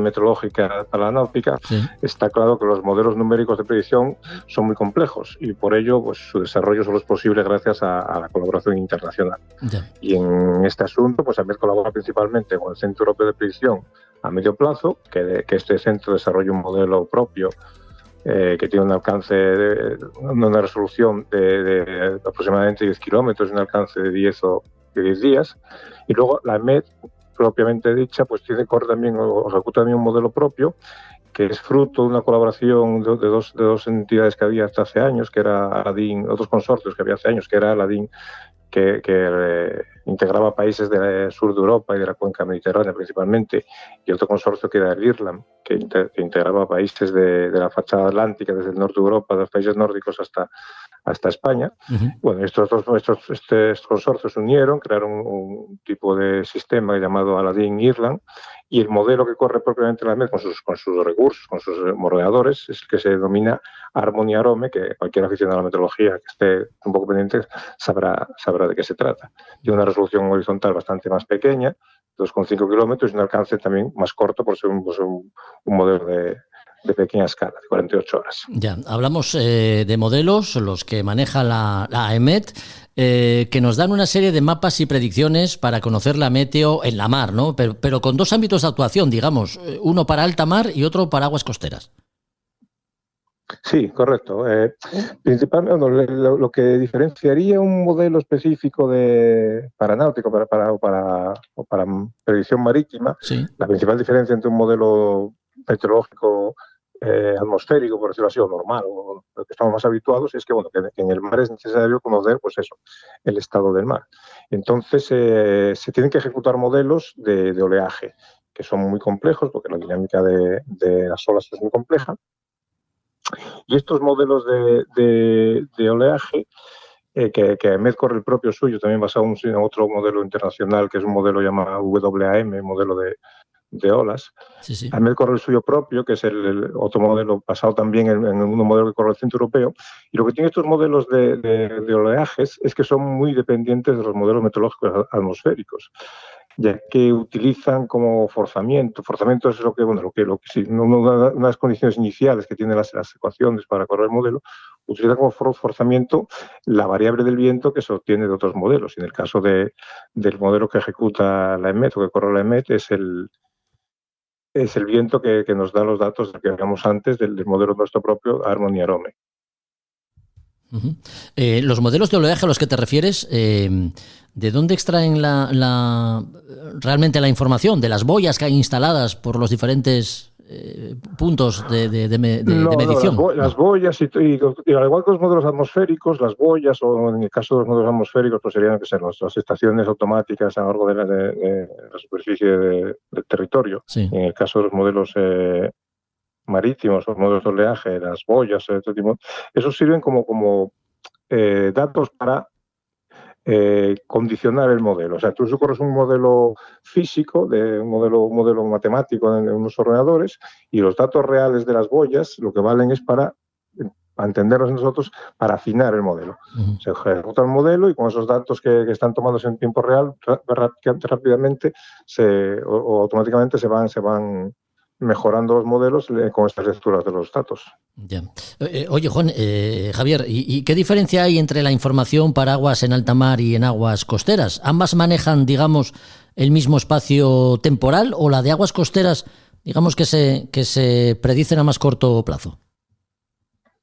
meteorológica para la náutica, sí, está claro que los modelos numéricos de predicción son muy complejos y por ello pues, su desarrollo solo es posible gracias a la colaboración internacional. Yeah. Y en este asunto, pues AMET colabora principalmente con el Centro Europeo de Predicción a Medio Plazo, que este centro desarrolla un modelo propio que tiene un alcance, una resolución de aproximadamente 10 kilómetros y un alcance de 10 días. Y luego la EMET, propiamente dicha, pues corre también o ejecuta también un modelo propio que es fruto de una colaboración de dos entidades que había hasta hace años, que era Aladín, otros consorcios que había hace años, que era Aladín, que integraba países del sur de Europa y de la cuenca mediterránea principalmente, y otro consorcio que era el IRLAM, que integraba países de la fachada atlántica, desde el norte de Europa, de los países nórdicos hasta España. Bueno, estos consorcios se unieron, crearon un tipo de sistema llamado Aladín Irland, y el modelo que corre propiamente la MED con sus recursos, con sus moderadores, es el que se denomina Harmony Arome, que cualquier aficionado a la meteorología que esté un poco pendiente sabrá de qué se trata. Tiene una resolución horizontal bastante más pequeña, 2,5 kilómetros, y un alcance también más corto por ser un modelo de pequeña escala, de 48 horas. Ya, hablamos de modelos, los que maneja la EMET, que nos dan una serie de mapas y predicciones para conocer la meteo en la mar, ¿no? Pero con dos ámbitos de actuación, digamos, uno para alta mar y otro para aguas costeras. Sí, correcto. Principalmente lo que diferenciaría un modelo específico para náutico o para predicción marítima, sí, la principal diferencia entre un modelo meteorológico atmosférico, por decirlo así, o normal, o lo que estamos más habituados, es que, bueno, que en el mar es necesario conocer, pues eso, el estado del mar. Entonces, se tienen que ejecutar modelos de oleaje, que son muy complejos, porque la dinámica de las olas es muy compleja. Y estos modelos de oleaje, que AMET corre el propio suyo, también basado en otro modelo internacional, que es un modelo llamado WAM, modelo de olas. Sí, sí. AMET corre el suyo propio, que es el otro modelo basado también en un modelo que corre el Centro Europeo. Y lo que tienen estos modelos de oleajes es que son muy dependientes de los modelos meteorológicos atmosféricos, ya que utilizan como forzamiento. Forzamiento es una de las condiciones iniciales que tienen las ecuaciones para correr el modelo, utiliza como forzamiento la variable del viento que se obtiene de otros modelos. Y en el caso del modelo que ejecuta la EMET o que corre la EMET es el viento que nos da los datos que hablamos antes del modelo nuestro propio, Harmony Arome. Los modelos de oleaje a los que te refieres, ¿de dónde extraen realmente la información? ¿De las boyas que hay instaladas por los diferentes puntos de medición? Las boyas, y al igual que los modelos atmosféricos, las boyas, o en el caso de los modelos atmosféricos, pues serían las estaciones automáticas a lo largo de la superficie del territorio. Sí. En el caso de los modelos marítimos o modelos de oleaje, las boyas, esos sirven como datos para condicionar el modelo. O sea, tú corres un modelo físico, un modelo matemático en unos ordenadores, y los datos reales de las boyas lo que valen es para entenderlos nosotros, para afinar el modelo. Se ejecuta el modelo y con esos datos que están tomándose en tiempo real, rápidamente o automáticamente se van mejorando los modelos con estas lecturas de los datos. Ya. Oye, Juan, Javier, ¿y qué diferencia hay entre la información para aguas en alta mar y en aguas costeras? ¿Ambas manejan, digamos, el mismo espacio temporal, o la de aguas costeras, digamos, que se predicen a más corto plazo?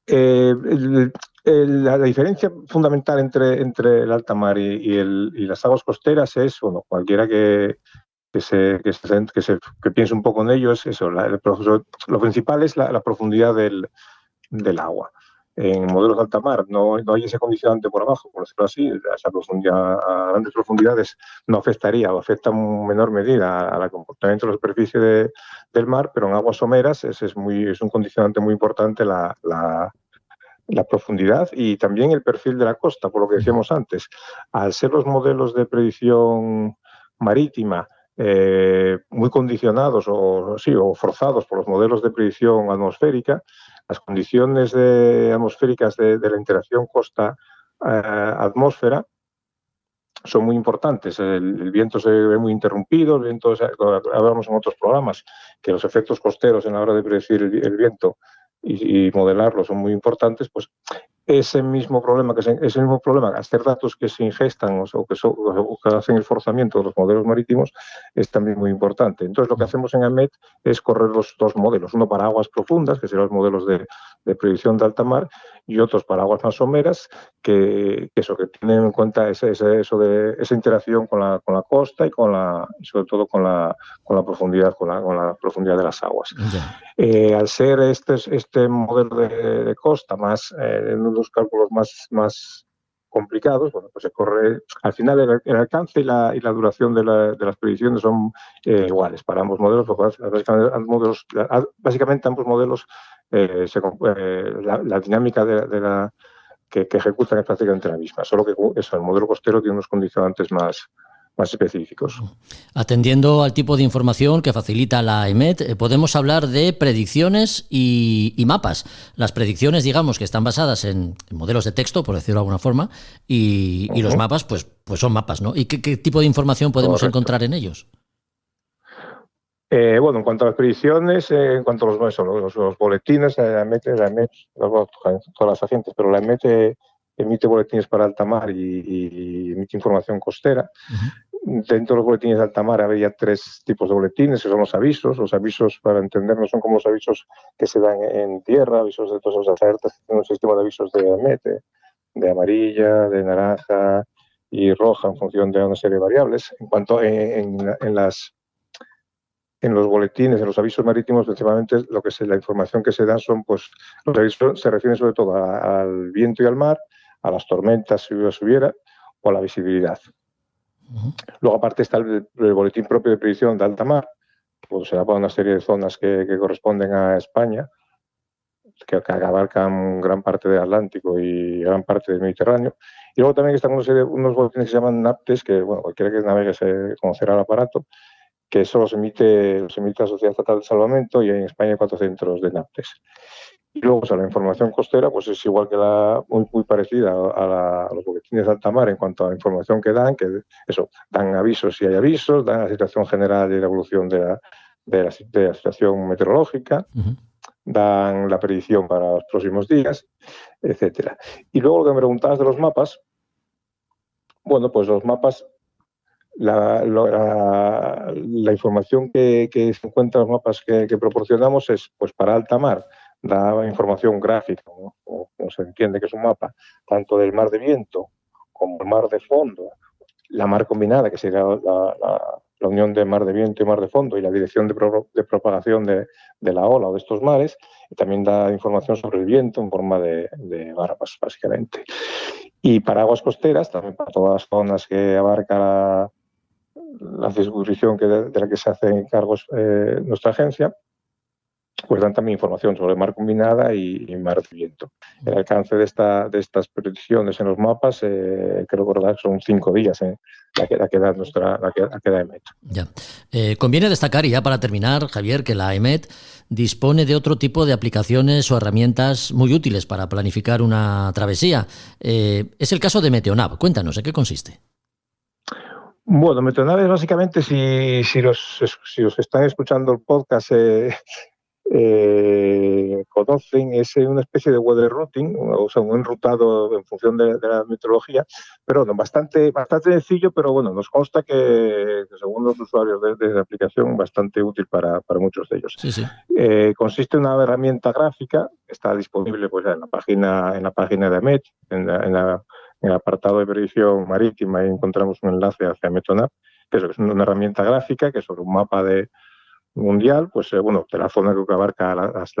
La diferencia fundamental entre el alta mar y las aguas costeras es, bueno, cualquiera que que piense un poco en ello es eso. Lo principal es la profundidad del agua. En modelos de alta mar no hay ese condicionante por abajo, por decirlo así. Esa profundidad a grandes profundidades no afectaría o afecta en menor medida al comportamiento de la superficie del mar, pero en aguas someras es un condicionante muy importante la profundidad y también el perfil de la costa, por lo que decíamos antes. Al ser los modelos de predicción marítima muy condicionados o forzados por los modelos de predicción atmosférica, las condiciones atmosféricas de la interacción costa-atmósfera son muy importantes. El viento se ve muy interrumpido, hablamos en otros programas que los efectos costeros en la hora de predecir el viento y modelarlo son muy importantes, pues ese mismo problema, hacer datos que se ingestan o que hacen el forzamiento de los modelos marítimos es también muy importante. Entonces lo que hacemos en AMET es correr los dos modelos, uno para aguas profundas, que serán los modelos de predicción de alta mar, y otros para aguas más someras, que tienen en cuenta esa interacción con la costa y sobre todo con la profundidad, con la profundidad de las aguas. Yeah. Al ser este modelo de costa más en los cálculos más complicados, bueno, pues se corre. Al final el alcance y la duración de las predicciones son iguales para ambos modelos, porque básicamente ambos modelos la dinámica que ejecutan es prácticamente la misma, solo que el modelo costero tiene unos condicionantes más específicos. Atendiendo al tipo de información que facilita la EMET, podemos hablar de predicciones y mapas. Las predicciones, digamos, que están basadas en modelos de texto, por decirlo de alguna forma, y los mapas, pues son mapas, ¿no? ¿Y qué tipo de información podemos encontrar en ellos? Bueno, en cuanto a las predicciones, en cuanto a los boletines, la EMET, todas las agentes, pero la EMET emite boletines para alta mar y emite información costera. Dentro de los boletines de alta mar había 3 tipos de boletines, que son los avisos. Los avisos, para entendernos, son como los avisos que se dan en tierra, avisos de todas las alertas, un sistema de avisos de AMET, de amarilla, de naranja y roja, en función de una serie de variables. En cuanto en los boletines, en los avisos marítimos, principalmente la información que se da son, pues, los avisos se refieren sobre todo al viento y al mar, a las tormentas si hubiera, o a la visibilidad. Luego, aparte, está el boletín propio de predicción de alta mar, que se da para una serie de zonas que corresponden a España, que abarcan gran parte del Atlántico y gran parte del Mediterráneo. Y luego también están unos boletines que se llaman NAPTES, que bueno, cualquiera que navegue se conocerá el aparato, que eso los emite la Sociedad Estatal de Salvamento, y en España hay 4 centros de NAPTES. Y luego, la información costera, pues es igual que muy parecida a los boletines de alta mar en cuanto a la información que dan, dan avisos si hay avisos, dan la situación general y la evolución de la situación meteorológica, dan la predicción para los próximos días, etcétera. Y luego lo que me preguntabas de los mapas, bueno, pues los mapas, la información que se encuentra en los mapas que proporcionamos es, pues, para alta mar, da información gráfica, ¿no? O se entiende que es un mapa, tanto del mar de viento como el mar de fondo, la mar combinada, que sería la unión de mar de viento y mar de fondo, y la dirección de propagación de la ola o de estos mares, y también da información sobre el viento en forma de barbas, básicamente. Y para aguas costeras, también para todas las zonas que abarca la circunscripción de la que se hace cargos nuestra agencia, pues dan también información sobre mar combinada y mar de viento. El alcance de estas predicciones en los mapas, creo que son 5 días, la que da EMET. Ya. Conviene destacar, y ya para terminar, Javier, que la EMET dispone de otro tipo de aplicaciones o herramientas muy útiles para planificar una travesía. Es el caso de Meteonav. Cuéntanos, ¿en qué consiste? Bueno, Meteonav es básicamente, si los que están escuchando el podcast conocen, es una especie de weather routing, o sea, un enrutado en función de la meteorología, pero bueno, bastante sencillo, pero bueno, nos consta que según los usuarios de la aplicación, bastante útil para muchos de ellos. Sí. Consiste en una herramienta gráfica que está disponible, pues, en la página de AMET, en el apartado de predicción marítima, y encontramos un enlace hacia Meteonav, que es una herramienta gráfica que sobre un mapa mundial, pues de la zona que abarca las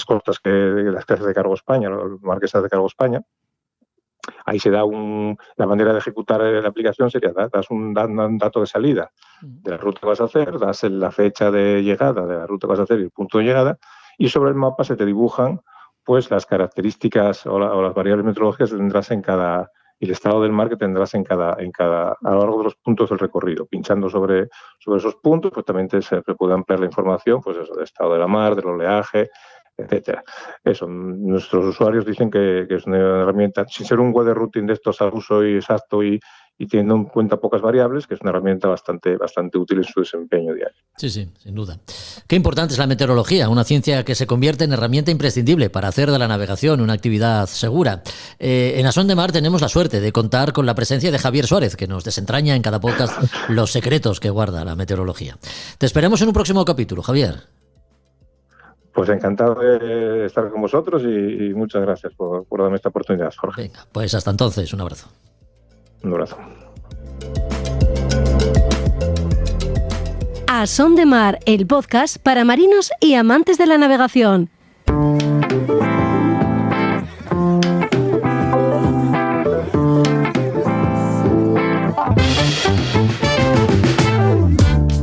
costas las casas de Cargo España, los marquesas de Cargo España. Ahí se da la manera de ejecutar la aplicación sería das un dato de salida de la ruta que vas a hacer, das la fecha de llegada de la ruta que vas a hacer y el punto de llegada, y sobre el mapa se te dibujan pues las características o las variables meteorológicas que tendrás y el estado del mar que tendrás a lo largo de los puntos del recorrido. Pinchando sobre esos puntos, pues también se puede ampliar la información, pues eso, del estado de la mar, del oleaje, etcétera. Eso, nuestros usuarios dicen que es una herramienta, sin ser un weather routing de estos al uso y exacto y teniendo en cuenta pocas variables, que es una herramienta bastante útil en su desempeño diario. Sí, sin duda. Qué importante es la meteorología, una ciencia que se convierte en herramienta imprescindible para hacer de la navegación una actividad segura. En A Son de Mar tenemos la suerte de contar con la presencia de Javier Suárez, que nos desentraña en cada podcast los secretos que guarda la meteorología. Te esperamos en un próximo capítulo, Javier. Pues encantado de estar con vosotros y muchas gracias por darme esta oportunidad, Jorge. Venga, pues hasta entonces, un abrazo. Un abrazo. A Son de Mar, el podcast para marinos y amantes de la navegación.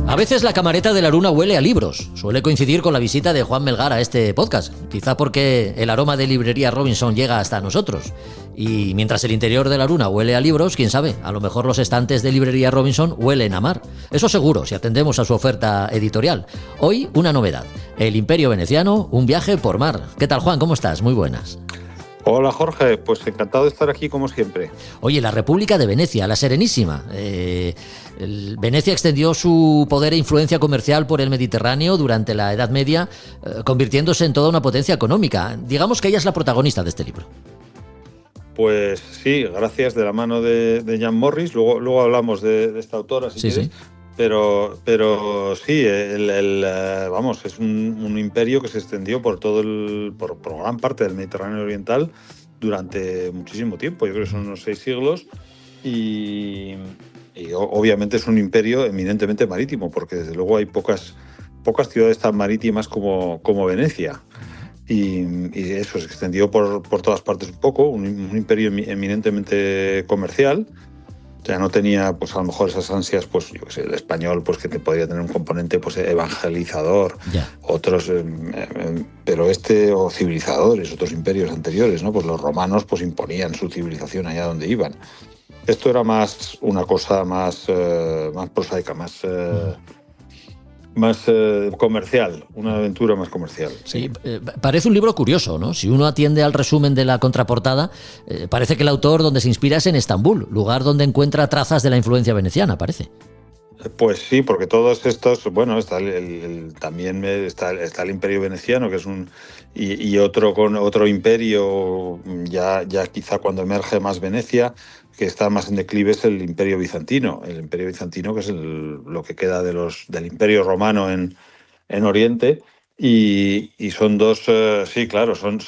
A veces la camareta de la Luna huele a libros. Suele coincidir con la visita de Juan Melgar a este podcast, quizá porque el aroma de Librería Robinson llega hasta nosotros. Y mientras el interior de la Luna huele a libros, quién sabe, a lo mejor los estantes de Librería Robinson huelen a mar. Eso seguro, si atendemos a su oferta editorial. Hoy, una novedad. El Imperio Veneciano, un viaje por mar. ¿Qué tal, Juan? ¿Cómo estás? Muy buenas. Hola Jorge, pues encantado de estar aquí como siempre. Oye, la República de Venecia, la Serenísima. Venecia extendió su poder e influencia comercial por el Mediterráneo durante la Edad Media, convirtiéndose en toda una potencia económica. Digamos que ella es la protagonista de este libro. Pues sí, gracias, de la mano de Jan Morris. Luego hablamos de esta autora, si quieres. Sí. Pero sí, vamos, es un imperio que se extendió por gran parte del Mediterráneo oriental durante muchísimo tiempo. Yo creo que son unos 6 siglos y obviamente es un imperio eminentemente marítimo, porque desde luego hay pocas ciudades tan marítimas como Venecia. Y eso se extendió por todas partes un poco, un imperio eminentemente comercial. O sea, no tenía, pues a lo mejor esas ansias, pues yo qué sé, el español, pues que podría tener un componente pues evangelizador, otros, pero o civilizadores, otros imperios anteriores, ¿no? Pues los romanos pues imponían su civilización allá donde iban. Esto era más una cosa más prosaica, más comercial, una aventura más comercial. Sí, parece un libro curioso, ¿no? Si uno atiende al resumen de la contraportada, parece que el autor donde se inspira es en Estambul, lugar donde encuentra trazas de la influencia veneciana, parece. Pues sí, porque todos estos, bueno, también está el Imperio Veneciano, que es y otro imperio, ya quizá cuando emerge más Venecia, que está más en declive, es el Imperio Bizantino. El Imperio Bizantino, que es lo que queda del Imperio Romano en Oriente, y son dos, sí, claro, son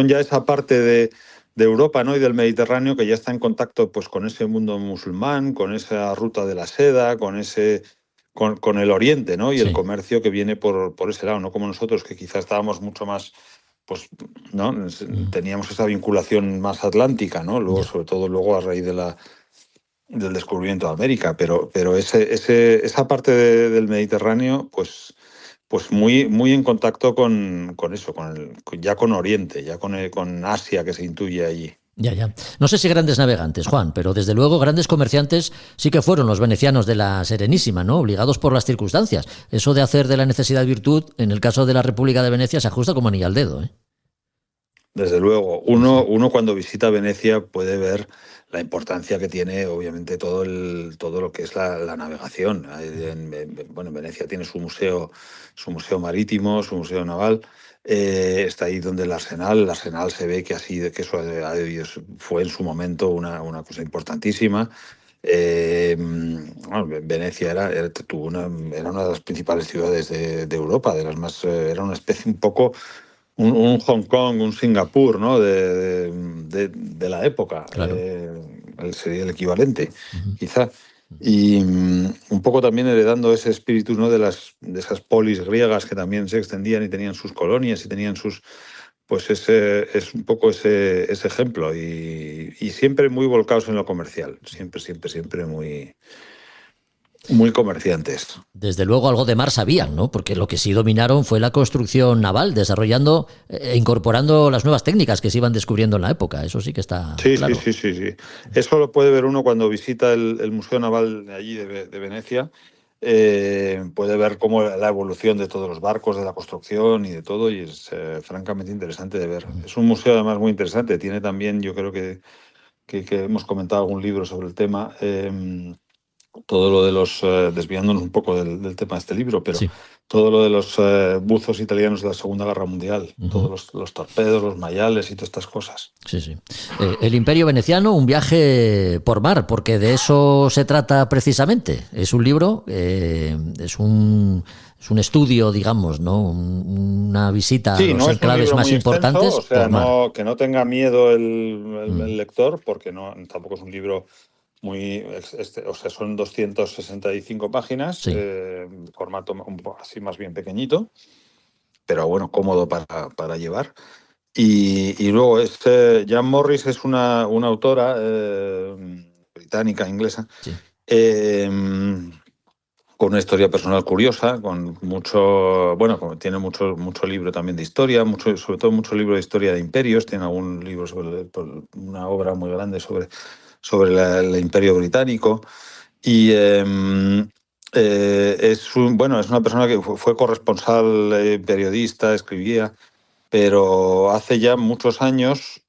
ya esa parte de Europa, ¿no? Y del Mediterráneo que ya está en contacto pues con ese mundo musulmán, con esa ruta de la seda, con el Oriente, ¿no? Y el comercio que viene por ese lado, no como nosotros, que quizás estábamos mucho más, pues, ¿no? Teníamos esa vinculación más atlántica, ¿no? Luego, sobre todo luego a raíz del descubrimiento de América, pero esa parte del Mediterráneo, pues muy en contacto con eso, ya con Oriente, ya con Asia que se intuye allí. Ya. No sé si grandes navegantes, Juan, pero desde luego grandes comerciantes sí que fueron los venecianos de la Serenísima, ¿no? Obligados por las circunstancias. Eso de hacer de la necesidad virtud, en el caso de la República de Venecia, se ajusta como anillo al dedo, ¿eh? Desde luego. Uno cuando visita Venecia puede ver la importancia que tiene, obviamente, todo lo que es la navegación. En Venecia tiene su museo marítimo, su museo naval. Está ahí donde el arsenal se ve que eso fue en su momento una cosa importantísima. Venecia era una de las principales ciudades de Europa, de las más, era una especie un poco un Hong Kong, un Singapur, ¿no? de la época. Claro. sería el equivalente, quizá. Y un poco también heredando ese espíritu, ¿no?, de esas polis griegas que también se extendían y tenían sus colonias y tenían sus... Pues ese es un poco ese ejemplo y siempre muy volcados en lo comercial, siempre muy comerciantes. Desde luego algo de mar sabían, ¿no? Porque lo que sí dominaron fue la construcción naval, desarrollando e incorporando las nuevas técnicas que se iban descubriendo en la época. Eso sí que está claro. Sí. Eso lo puede ver uno cuando visita el Museo Naval de allí de Venecia. Puede ver cómo la evolución de todos los barcos, de la construcción y de todo, y es francamente interesante de ver. Es un museo además muy interesante. Tiene también, yo creo que hemos comentado algún libro sobre el tema, todo lo de los, desviándonos un poco del tema de este libro, pero sí, todo lo de los buzos italianos de la Segunda Guerra Mundial, todos los torpedos, los mayales y todas estas cosas. Sí. El Imperio Veneciano, un viaje por mar, porque de eso se trata precisamente. Es un libro, es un estudio, digamos, ¿no? Una visita a los enclaves más importantes. O sea, que no tenga miedo el lector, porque tampoco es un libro muy, o sea, son 265 páginas, sí, formato así más bien pequeñito, pero bueno, cómodo para llevar. Y luego Jan Morris es una autora británica, inglesa, sí, con una historia personal curiosa, con tiene mucho libro también de historia, sobre todo mucho libro de historia de imperios, tiene algún libro una obra muy grande sobre el Imperio Británico, y es una persona que fue corresponsal, periodista, escribía, pero hace ya muchos años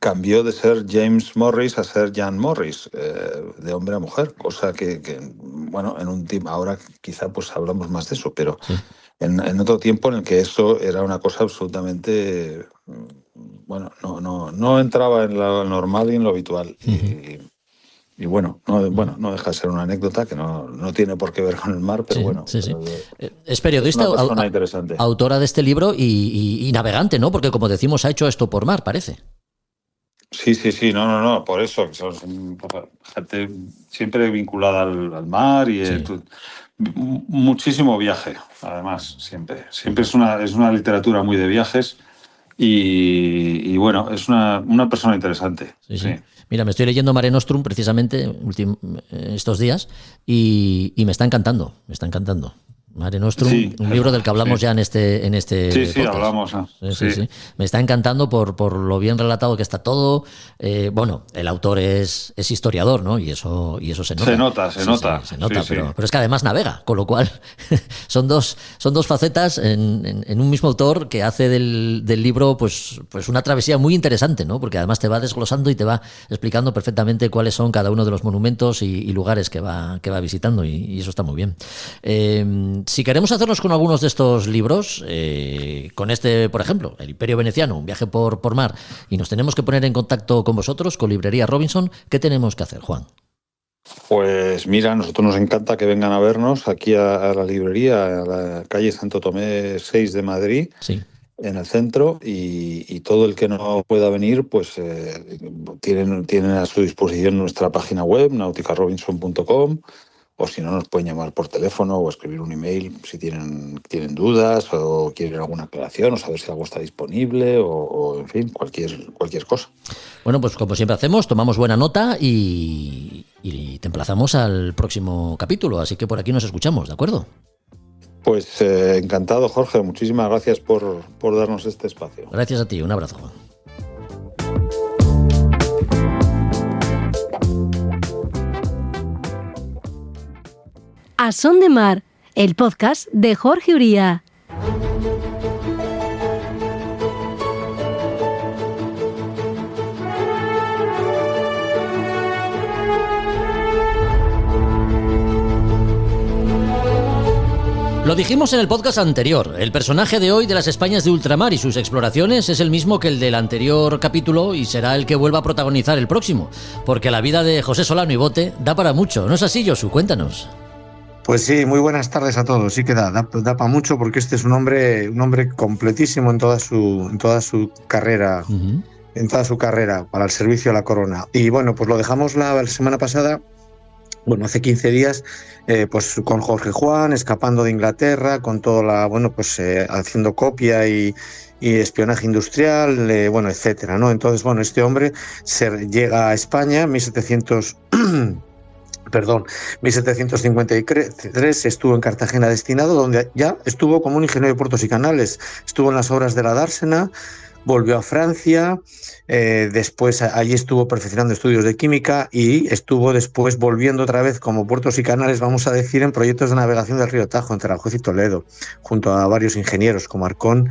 cambió de ser James Morris a ser Jan Morris, de hombre a mujer, cosa que en un tiempo, ahora quizá pues hablamos más de eso, pero sí, en otro tiempo en el que eso era una cosa absolutamente... no entraba en lo normal y en lo habitual. No deja de ser una anécdota que no tiene por qué ver con el mar, pero sí. Es periodista, es una persona interesante, autora de este libro y navegante, ¿no? Porque, como decimos, ha hecho esto por mar, parece. Sí, no, por eso. Son gente siempre vinculada al mar y sí, muchísimo viaje, además, siempre. Siempre es una literatura muy de viajes. Y es una persona interesante. Sí. Mira, me estoy leyendo Mare Nostrum precisamente estos días y me está encantando. Mare Nostrum, un libro del que hablamos ya en este Sí, hablamos. Sí. Me está encantando por lo bien relatado que está todo. El autor es historiador, ¿no? Y eso se nota. Se nota, pero es que además navega, con lo cual son dos facetas en un mismo autor que hace del libro pues una travesía muy interesante, ¿no? Porque además te va desglosando y te va explicando perfectamente cuáles son cada uno de los monumentos y lugares que va visitando, y eso está muy bien. Si queremos hacernos con algunos de estos libros, con este, por ejemplo, El Imperio Veneciano, un viaje por mar, y nos tenemos que poner en contacto con vosotros, con Librería Robinson, ¿qué tenemos que hacer, Juan? Pues mira, a nosotros nos encanta que vengan a vernos aquí a la librería, a la calle Santo Tomé 6 de Madrid, sí, en el centro, y todo el que no pueda venir, pues tienen a su disposición nuestra página web, nauticarobinson.com, o si no, nos pueden llamar por teléfono o escribir un email si tienen dudas o quieren alguna aclaración o saber si algo está disponible o en fin, cualquier cosa. Bueno, pues como siempre hacemos, tomamos buena nota y te emplazamos al próximo capítulo, así que por aquí nos escuchamos, ¿de acuerdo? Pues encantado, Jorge. Muchísimas gracias por darnos este espacio. Gracias a ti. Un abrazo, Juan. A Son de Mar, el podcast de Jorge Uría. Lo dijimos en el podcast anterior, el personaje de hoy de las Españas de ultramar y sus exploraciones es el mismo que el del anterior capítulo y será el que vuelva a protagonizar el próximo, porque la vida de José Solano y Bote da para mucho, ¿no es así, Josu? Cuéntanos. Pues sí, muy buenas tardes a todos. Sí que da para mucho porque este es un hombre completísimo en toda su carrera en toda su carrera para el servicio a la corona. Y bueno, pues lo dejamos la semana pasada, bueno, hace 15 días, pues con Jorge Juan, escapando de Inglaterra, con toda la, bueno, pues haciendo copia y espionaje industrial, bueno, etcétera, ¿no? Entonces, bueno, este hombre llega a España en 1753, estuvo en Cartagena destinado, donde ya estuvo como un ingeniero de puertos y canales, estuvo en las obras de la dársena, volvió a Francia, después allí estuvo perfeccionando estudios de química y estuvo después volviendo otra vez como puertos y canales, vamos a decir, en proyectos de navegación del río Tajo entre Aranjuez y Toledo, junto a varios ingenieros como Arcón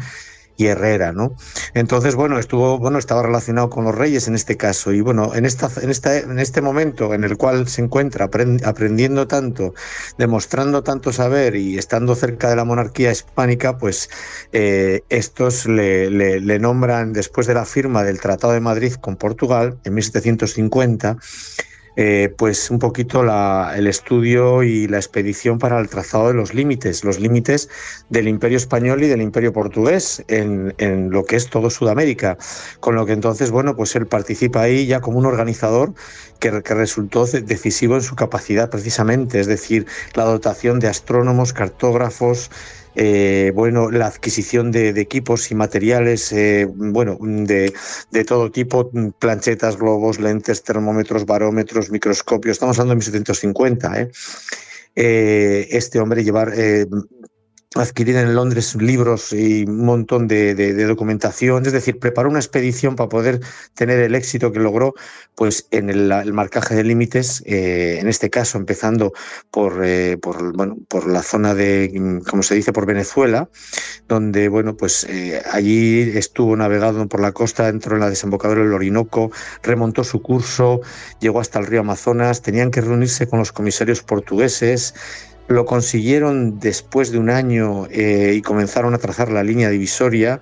y Herrera, ¿no? Entonces, bueno, estaba relacionado con los reyes en este caso y bueno, en este momento en el cual se encuentra aprendiendo tanto, demostrando tanto saber y estando cerca de la monarquía hispánica, pues estos le nombran, después de la firma del Tratado de Madrid con Portugal en 1750, pues un poquito el estudio y la expedición para el trazado de los límites del Imperio Español y del Imperio Portugués en lo que es todo Sudamérica, con lo que entonces, bueno, pues él participa ahí ya como un organizador que resultó decisivo en su capacidad precisamente, es decir, la dotación de astrónomos, cartógrafos, bueno, la adquisición de equipos y materiales, bueno, de todo tipo, planchetas, globos, lentes, termómetros, barómetros, microscopios. Estamos hablando de 1750. Este hombre adquirir en Londres libros y un montón de documentación, es decir, preparó una expedición para poder tener el éxito que logró, pues en el marcaje de límites, en este caso empezando por la zona de, como se dice, por Venezuela, donde, bueno, pues allí estuvo navegando por la costa, entró en la desembocadura del Orinoco, remontó su curso, llegó hasta el río Amazonas, tenían que reunirse con los comisarios portugueses. Lo consiguieron después de un año y comenzaron a trazar la línea divisoria.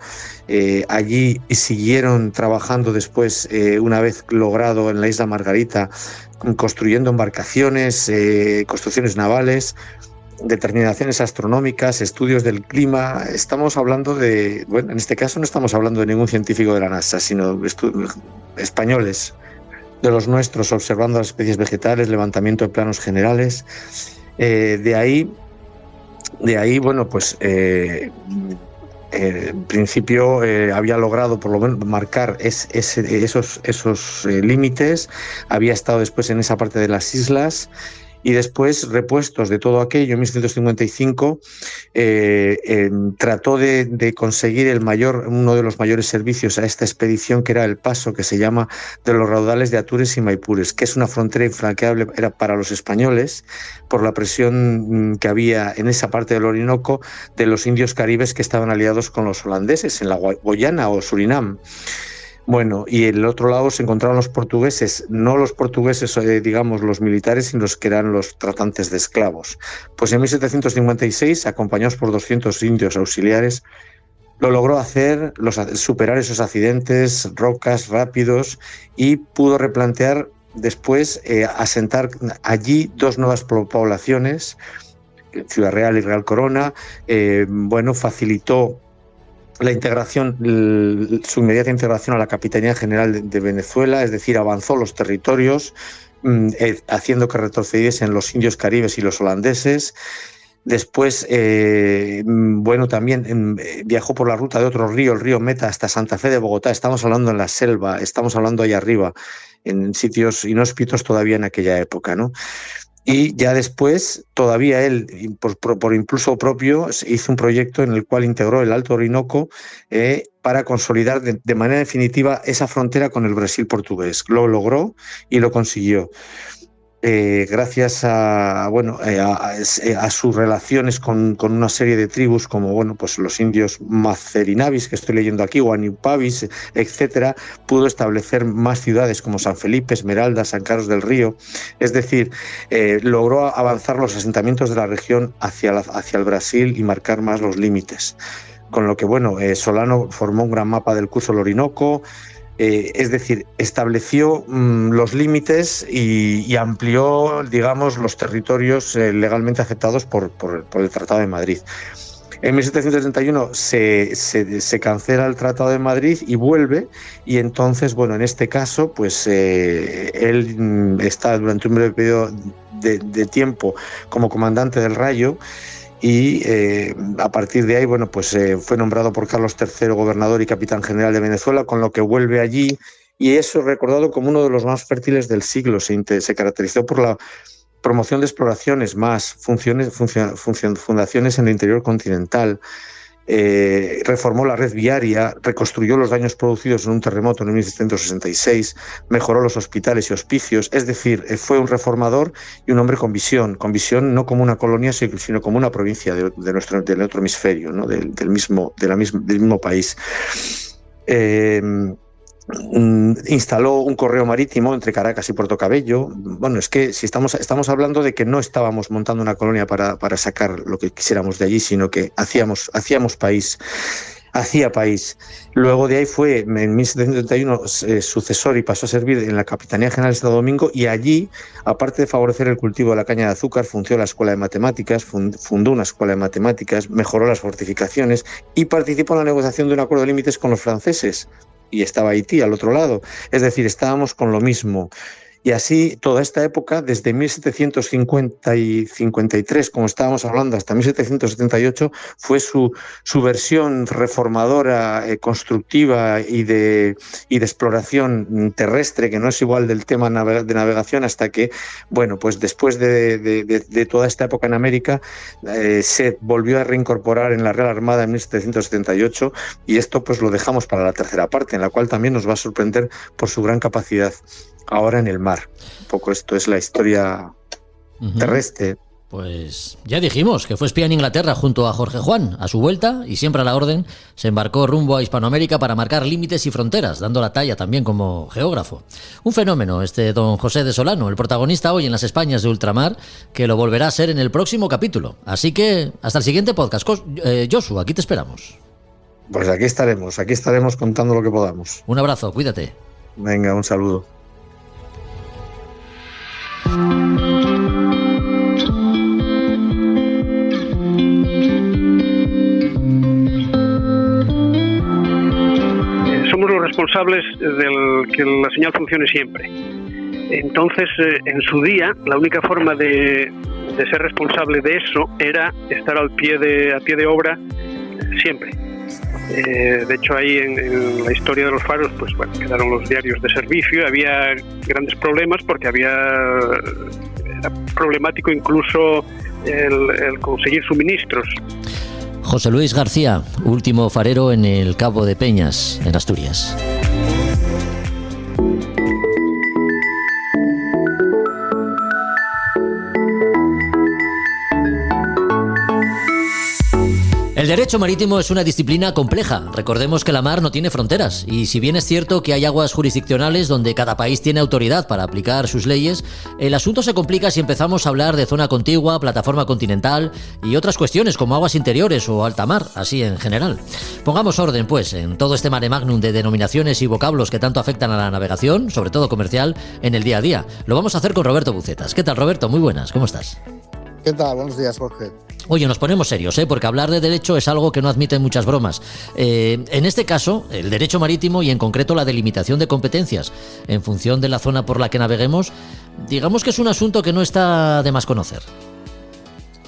Allí siguieron trabajando después, una vez logrado en la isla Margarita, construyendo embarcaciones, construcciones navales, determinaciones astronómicas, estudios del clima. Estamos hablando bueno, en este caso no estamos hablando de ningún científico de la NASA, sino españoles, de los nuestros, observando las especies vegetales, levantamiento de planos generales. De ahí, bueno, pues en principio había logrado por lo menos marcar esos límites, había estado después en esa parte de las islas y después, repuestos de todo aquello, en 1755 trató de conseguir uno de los mayores servicios a esta expedición, que era el paso que se llama de los raudales de Atures y Maipures, que es una frontera infranqueable para los españoles por la presión que había en esa parte del Orinoco de los indios caribes que estaban aliados con los holandeses en la Guayana o Surinam. Bueno, y el otro lado se encontraron los portugueses, no los portugueses, digamos, los militares, sino los que eran los tratantes de esclavos. Pues en 1756, acompañados por 200 indios auxiliares, lo logró superar esos accidentes, rocas rápidos, y pudo replantear después asentar allí dos nuevas poblaciones, Ciudad Real y Real Corona. Bueno, facilitó la integración, su inmediata integración a la Capitanía General de Venezuela, es decir, avanzó los territorios, haciendo que retrocediesen los indios caribes y los holandeses. Después, bueno, también viajó por la ruta de otro río, el río Meta, hasta Santa Fe de Bogotá. Estamos hablando en la selva, estamos hablando allá arriba, en sitios inhóspitos todavía en aquella época, ¿no? Y ya después, todavía él, por impulso propio, hizo un proyecto en el cual integró el Alto Orinoco para consolidar de manera definitiva esa frontera con el Brasil portugués. Lo logró y lo consiguió. Gracias a sus relaciones con una serie de tribus como, bueno, pues los indios Macerinavis, que estoy leyendo aquí, Guanipavis, etcétera, pudo establecer más ciudades como San Felipe, Esmeralda, San Carlos del Río. Es decir, logró avanzar los asentamientos de la región hacia el Brasil y marcar más los límites. Con lo que, bueno, Solano formó un gran mapa del curso del Orinoco. Es decir, estableció los límites y amplió, digamos, los territorios legalmente aceptados por el Tratado de Madrid. En 1771 se cancela el Tratado de Madrid y vuelve, y entonces, bueno, en este caso, pues él está durante un breve periodo de tiempo como comandante del Rayo, y a partir de ahí, bueno, pues fue nombrado por Carlos III gobernador y capitán general de Venezuela, con lo que vuelve allí, y eso recordado como uno de los más fértiles del siglo. Se caracterizó por la promoción de exploraciones, más fundaciones en el interior continental, reformó la red viaria, reconstruyó los daños producidos en un terremoto en 1766, mejoró los hospitales y hospicios. Es decir, fue un reformador y un hombre con visión no como una colonia, sino como una provincia del otro hemisferio, ¿no? del mismo país. Instaló un correo marítimo entre Caracas y Puerto Cabello. Bueno, es que si estamos hablando de que no estábamos montando una colonia para sacar lo que quisiéramos de allí, sino que hacíamos país. Hacía país. Luego de ahí fue en 1731 sucesor y pasó a servir en la Capitanía General de Santo Domingo, y allí, aparte de favorecer el cultivo de la caña de azúcar, fundó la Escuela de Matemáticas, fundó una escuela de matemáticas, mejoró las fortificaciones y participó en la negociación de un acuerdo de límites con los franceses. Y estaba Haití al otro lado. Es decir, estábamos con lo mismo. Y así, toda esta época, desde 1753, como estábamos hablando, hasta 1778, fue su versión reformadora, constructiva y de exploración terrestre, que no es igual del tema de navegación, hasta que, bueno, pues después de toda esta época en América, se volvió a reincorporar en la Real Armada en 1778, y esto pues lo dejamos para la tercera parte, en la cual también nos va a sorprender por su gran capacidad ahora en el mar. Un poco esto es la historia terrestre. Pues ya dijimos que fue espía en Inglaterra junto a Jorge Juan. A su vuelta, y siempre a la orden, se embarcó rumbo a Hispanoamérica para marcar límites y fronteras, dando la talla también como geógrafo. Un fenómeno don José de Solano, el protagonista hoy en las Españas de ultramar, que lo volverá a ser en el próximo capítulo. Así que hasta el siguiente podcast. Josu, aquí te esperamos. Pues aquí estaremos contando lo que podamos. Un abrazo, cuídate. Venga, un saludo. Somos los responsables de que la señal funcione siempre. Entonces, en su día, la única forma de ser responsable de eso era estar a pie de obra siempre. De hecho, ahí en la historia de los faros, pues bueno, quedaron los diarios de servicio. Había grandes problemas porque era problemático incluso el conseguir suministros. José Luis García, último farero en el Cabo de Peñas, en Asturias. El derecho marítimo es una disciplina compleja. Recordemos que la mar no tiene fronteras, y si bien es cierto que hay aguas jurisdiccionales donde cada país tiene autoridad para aplicar sus leyes, el asunto se complica si empezamos a hablar de zona contigua, plataforma continental y otras cuestiones como aguas interiores o alta mar, así en general. Pongamos orden, pues, en todo este mare magnum de denominaciones y vocablos que tanto afectan a la navegación, sobre todo comercial, en el día a día. Lo vamos a hacer con Roberto Bucetas. ¿Qué tal, Roberto? Muy buenas, ¿cómo estás? ¿Qué tal? Buenos días, Jorge. Oye, nos ponemos serios, porque hablar de derecho es algo que no admite muchas bromas. En este caso, el derecho marítimo y en concreto la delimitación de competencias en función de la zona por la que naveguemos, digamos que es un asunto que no está de más conocer.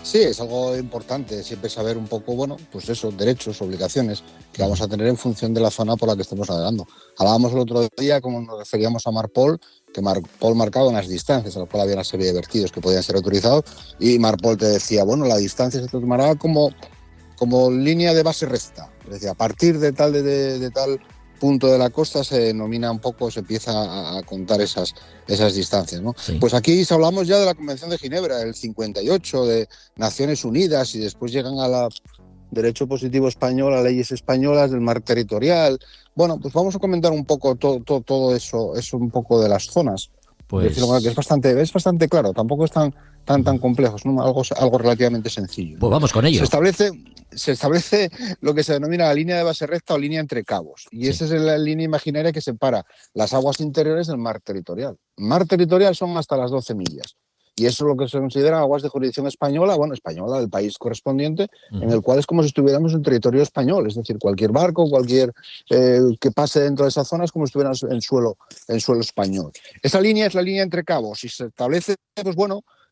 Sí, es algo importante siempre saber un poco, bueno, pues eso, derechos, obligaciones que vamos a tener en función de la zona por la que estemos navegando. Hablábamos el otro día, como nos referíamos a Marpol, que Marpol marcaba unas distancias, a lo cual había una serie de vertidos que podían ser autorizados, y Marpol te decía, bueno, la distancia se tomará como línea de base recta. Es decir, a partir de tal punto de la costa se denomina un poco, se empieza a contar esas distancias, ¿no? Sí. Pues aquí hablamos ya de la Convención de Ginebra, del 58, de Naciones Unidas, y después llegan a la derecho positivo español, a leyes españolas del mar territorial. Bueno, pues vamos a comentar un poco todo eso un poco de las zonas. Pues decirlo, que es bastante claro, tampoco es tan complejo, es algo relativamente sencillo. Pues vamos con ello. Se establece lo que se denomina la línea de base recta o línea entre cabos, y esa es la línea imaginaria que separa las aguas interiores del mar territorial. Mar territorial son hasta las 12 millas. Y eso es lo que se considera aguas de jurisdicción española, española del país correspondiente, en el cual es como si estuviéramos en territorio español, es decir, cualquier barco, cualquier que pase dentro de esa zona es como si estuviéramos en suelo español. Esa línea es la línea entre cabos y se establece,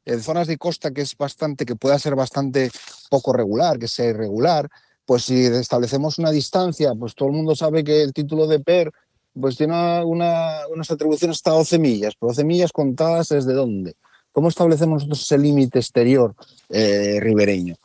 en zonas de costa que pueda ser bastante poco regular, que sea irregular, pues si establecemos una distancia, pues todo el mundo sabe que el título de PER pues tiene unas atribuciones hasta 12 millas, pero 12 millas contadas ¿desde dónde? ¿Cómo establecemos nosotros ese límite exterior ribereño?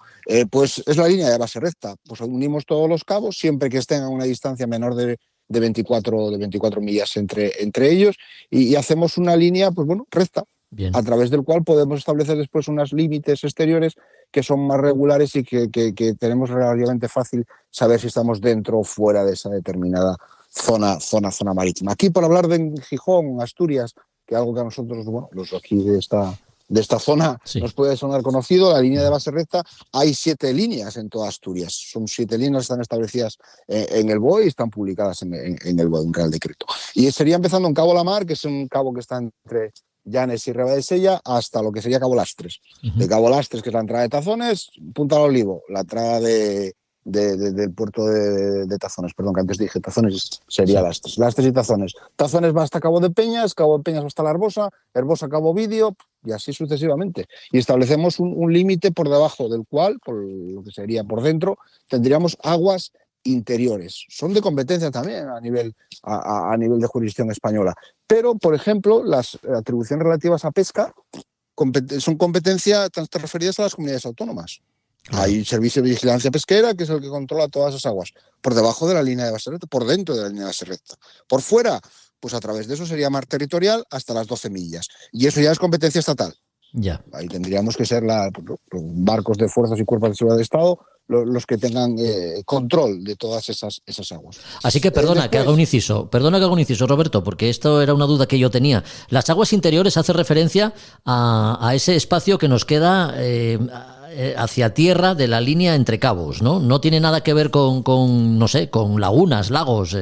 Pues es la línea de base recta. Pues unimos todos los cabos siempre que estén a una distancia menor de 24 millas entre ellos y hacemos una línea recta. Bien. A través del cual podemos establecer después unos límites exteriores que son más regulares y que tenemos relativamente fácil saber si estamos dentro o fuera de esa determinada zona marítima. Aquí, por hablar de Gijón, Asturias, que algo que a nosotros, los aquí de esta zona nos puede sonar conocido, la línea de base recta, hay 7 líneas en toda Asturias. Son 7 líneas que están establecidas en el BOE y están publicadas en el BOE, un Real Decreto. Y sería empezando en Cabo La Mar, que es un cabo que está entre Llanes y Rebadesella, hasta lo que sería Cabo Lastres. De Cabo Lastres, que es la entrada de Tazones, Punta del Olivo, la entrada del puerto de Tazones, perdón, que antes dije Tazones, sería Lastres y Tazones. Tazones va hasta Cabo de Peñas va hasta la Herbosa Cabo Vídeo, y así sucesivamente. Y establecemos un límite por debajo del cual, por lo que sería por dentro, tendríamos aguas interiores. Son de competencia también a nivel de jurisdicción española. Pero, por ejemplo, las atribuciones relativas a pesca son competencia, están referidas a las comunidades autónomas. Hay servicio de vigilancia pesquera, que es el que controla todas esas aguas, por debajo de la línea de base recta, por dentro de la línea de base recta. Por fuera, pues a través de eso sería mar territorial hasta las 12 millas. Y eso ya es competencia estatal. Ya. Ahí tendríamos que ser los barcos de fuerzas y cuerpos de seguridad del Estado los que tengan control de todas esas aguas. Así que perdona que haga un inciso, Roberto, porque esto era una duda que yo tenía. Las aguas interiores hace referencia a ese espacio que nos queda hacia tierra de la línea entre cabos, ¿no? No tiene nada que ver con lagunas, lagos.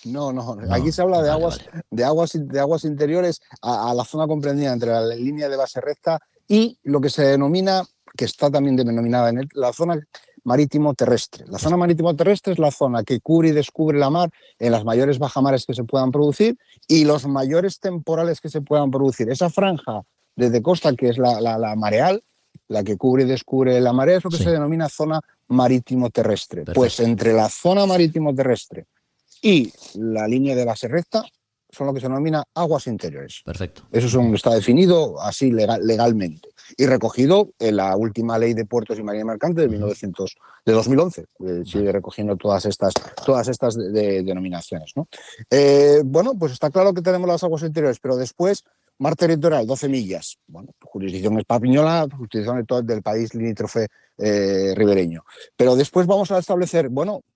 No. Aquí se habla de aguas interiores a la zona comprendida entre la línea de base recta y lo que se denomina, que está también denominada en la zona marítimo terrestre. La zona marítimo terrestre es la zona que cubre y descubre la mar en las mayores bajamares que se puedan producir y los mayores temporales que se puedan producir. Esa franja desde costa, que es la mareal, la que cubre y descubre la marea, es lo que se denomina zona marítimo terrestre. Perfecto. Pues entre la zona marítimo terrestre y la línea de base recta son lo que se denomina aguas interiores. Perfecto. Eso está definido así legalmente y recogido en la última ley de puertos y marina mercante de 2011. Sigue recogiendo todas estas denominaciones, ¿no? Pues está claro que tenemos las aguas interiores, pero después mar territorial, 12 millas. Jurisdicción española, jurisdicción del país limítrofe ribereño. Pero después vamos a establecer,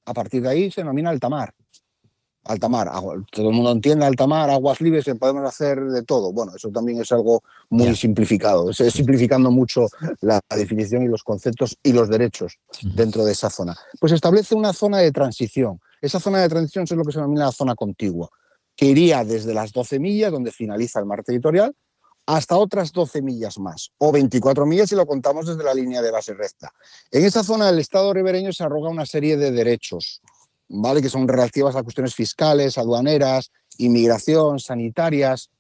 a partir de ahí se denomina alta mar. Alta mar, todo el mundo entiende alta mar, aguas libres, podemos hacer de todo. Eso también es algo muy simplificado. Es simplificando mucho la definición y los conceptos y los derechos dentro de esa zona. Pues establece una zona de transición. Esa zona de transición es lo que se denomina la zona contigua, que iría desde las 12 millas, donde finaliza el mar territorial, hasta otras 12 millas más, o 24 millas si lo contamos desde la línea de base recta. En esa zona el Estado ribereño se arroga una serie de derechos, ¿vale?, que son relativas a cuestiones fiscales, aduaneras, inmigración, sanitarias,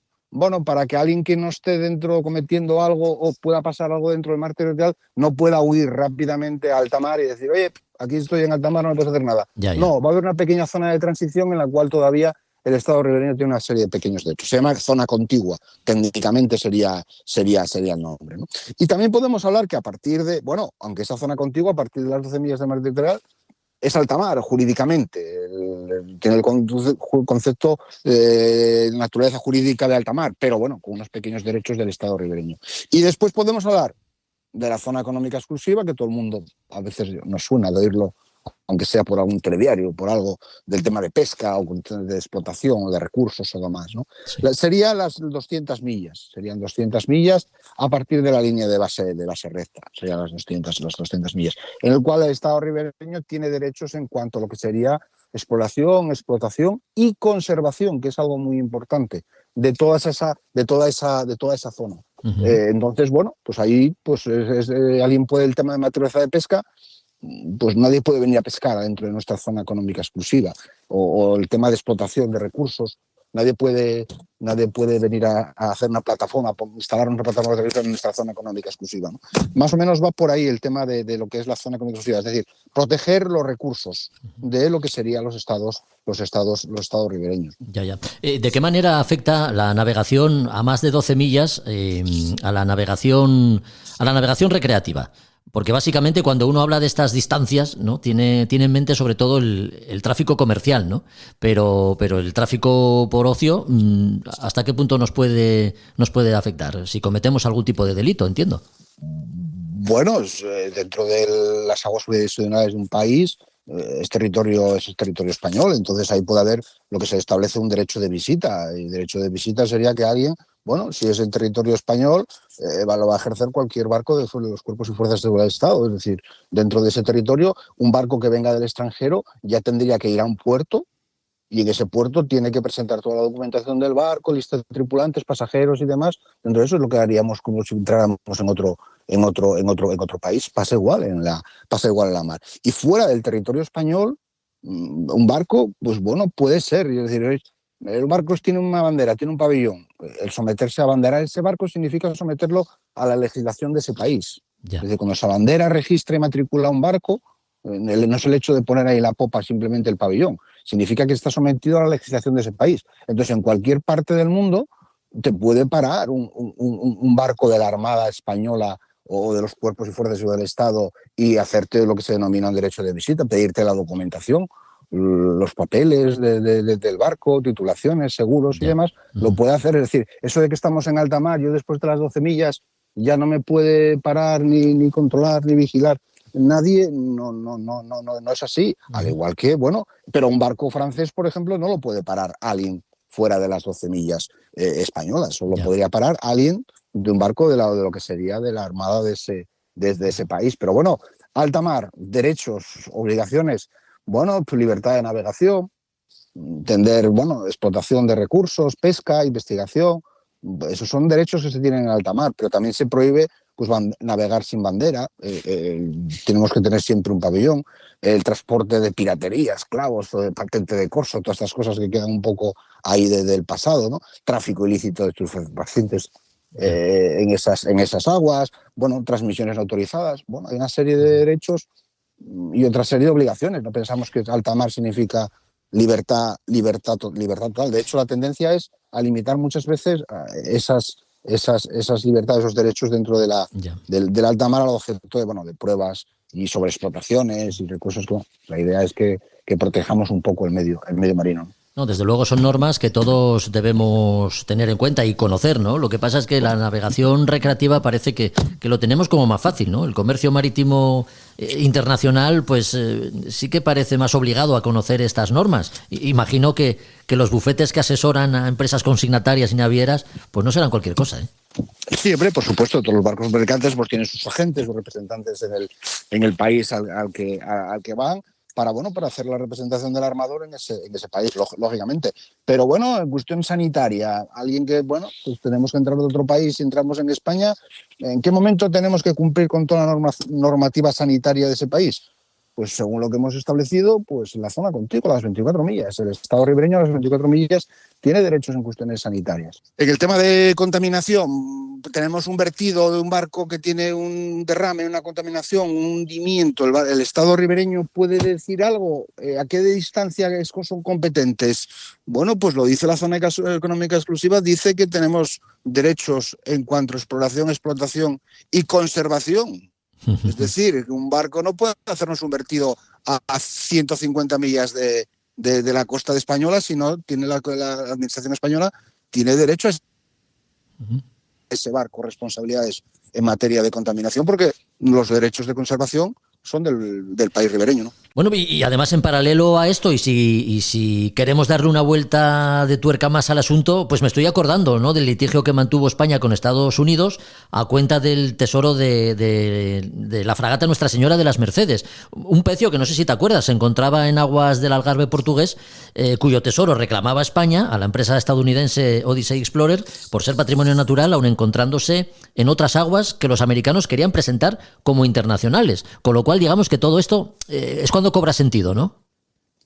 para que alguien que no esté dentro cometiendo algo o pueda pasar algo dentro del mar territorial no pueda huir rápidamente a alta mar y decir, oye, aquí estoy en alta mar, no me puedes hacer nada. Ya. No, va a haber una pequeña zona de transición en la cual todavía el Estado ribereño tiene una serie de pequeños derechos. Se llama zona contigua, técnicamente sería el nombre, ¿no? Y también podemos hablar que a partir de, aunque esa zona contigua, a partir de las 12 millas de mar territorial, es alta mar jurídicamente, tiene el concepto de naturaleza jurídica de alta mar, pero con unos pequeños derechos del Estado ribereño. Y después podemos hablar de la zona económica exclusiva, que todo el mundo a veces nos suena de oírlo, aunque sea por algún telediario, por algo del tema de pesca o de explotación o de recursos o demás, ¿no? Sí. Serían las 200 millas, a partir de la línea de base recta, serían las 200 millas, en el cual el Estado ribereño tiene derechos en cuanto a lo que sería exploración, explotación y conservación, que es algo muy importante de toda esa zona. Entonces, bueno, pues ahí pues alguien puede, el tema de naturaleza de pesca, pues nadie puede venir a pescar dentro de nuestra zona económica exclusiva, o el tema de explotación de recursos, nadie puede venir a hacer una plataforma, instalar una plataforma de servicios en nuestra zona económica exclusiva, ¿no? Más o menos va por ahí el tema de lo que es la zona económica exclusiva, es decir, proteger los recursos de lo que serían los estados ribereños. Ya. ¿De qué manera afecta la navegación a más de 12 millas a la navegación recreativa? Porque básicamente cuando uno habla de estas distancias, ¿no? tiene en mente sobre todo el tráfico comercial, ¿no? Pero el tráfico por ocio, ¿hasta qué punto nos puede afectar? Si cometemos algún tipo de delito, entiendo. Bueno, dentro de las aguas jurisdiccionales de un país es territorio español, entonces ahí puede haber lo que se establece un derecho de visita. Y el derecho de visita sería que alguien, bueno, si es en territorio español, lo va a ejercer cualquier barco de los cuerpos y fuerzas de seguridad del Estado. Es decir, dentro de ese territorio, un barco que venga del extranjero ya tendría que ir a un puerto, y en ese puerto tiene que presentar toda la documentación del barco, lista de tripulantes, pasajeros y demás. Dentro de eso es lo que haríamos como si entráramos en otro país. Pasa igual en la mar. Y fuera del territorio español, un barco, pues bueno, puede ser. Es decir, el barco tiene una bandera, tiene un pabellón. El someterse a abanderar ese barco significa someterlo a la legislación de ese país. Ya. Es decir, cuando esa bandera registra y matricula un barco, no es el hecho de poner ahí la popa simplemente el pabellón, significa que está sometido a la legislación de ese país. Entonces, en cualquier parte del mundo te puede parar un barco de la Armada Española o de los cuerpos y fuerzas del Estado y hacerte lo que se denomina un derecho de visita, pedirte la documentación, los papeles del barco, titulaciones, seguros y demás, lo puede hacer. Es decir, eso de que estamos en alta mar, yo después de las 12 millas ya no me puede parar ni controlar ni vigilar nadie, no es así. Al igual que, bueno, pero un barco francés, por ejemplo, no lo puede parar alguien fuera de las 12 millas españolas, solo podría parar alguien de un barco de lo que sería de la armada desde ese país. Pero bueno, alta mar, derechos, obligaciones, bueno, pues libertad de navegación, tender, bueno, explotación de recursos, pesca, investigación, esos son derechos que se tienen en alta mar, pero también se prohíbe pues navegar sin bandera, tenemos que tener siempre un pabellón, el transporte de piratería, esclavos, patente de corso, todas estas cosas que quedan un poco ahí del pasado, ¿no? Tráfico ilícito de estupefacientes en esas aguas, bueno, transmisiones autorizadas, bueno, hay una serie de derechos y otra serie de obligaciones. No pensamos que alta mar significa libertad total. De hecho, la tendencia es a limitar muchas veces esas libertades, esos derechos dentro del alta mar al objeto de pruebas y sobre explotaciones y recursos. La idea es que protejamos un poco el medio marino. No, desde luego son normas que todos debemos tener en cuenta y conocer, ¿no? Lo que pasa es que la navegación recreativa parece que lo tenemos como más fácil, ¿no? El comercio marítimo internacional, pues sí que parece más obligado a conocer estas normas. Imagino que los bufetes que asesoran a empresas consignatarias y navieras, pues no serán cualquier cosa, ¿eh? Sí, hombre, por supuesto, todos los barcos mercantes pues tienen sus agentes, sus representantes en el país al que van, para hacer la representación del armador en ese país, lógicamente. Pero bueno, en cuestión sanitaria, alguien que, pues tenemos que entrar de otro país y entramos en España, ¿en qué momento tenemos que cumplir con toda la normativa sanitaria de ese país? Pues según lo que hemos establecido, pues en la zona contigua, las 24 millas. El Estado ribereño a las 24 millas tiene derechos en cuestiones sanitarias. En el tema de contaminación, tenemos un vertido de un barco que tiene un derrame, una contaminación, un hundimiento. ¿El Estado ribereño puede decir algo? ¿A qué distancia son competentes? Bueno, pues lo dice la zona económica exclusiva, dice que tenemos derechos en cuanto a explotación y conservación. Es decir, un barco no puede hacernos un vertido a 150 millas de la costa española, sino tiene la administración española tiene derecho a ese barco, responsabilidades en materia de contaminación, porque los derechos de conservación son del país ribereño, ¿no? Bueno, y además en paralelo a esto, y si queremos darle una vuelta de tuerca más al asunto, pues me estoy acordando, ¿no?, del litigio que mantuvo España con Estados Unidos a cuenta del tesoro de la fragata Nuestra Señora de las Mercedes. Un pecio que no sé si te acuerdas, se encontraba en aguas del Algarve portugués, cuyo tesoro reclamaba España a la empresa estadounidense Odyssey Explorer por ser patrimonio natural, aun encontrándose en otras aguas que los americanos querían presentar como internacionales. Con lo cual, digamos que todo esto es cuando cobra sentido, ¿no?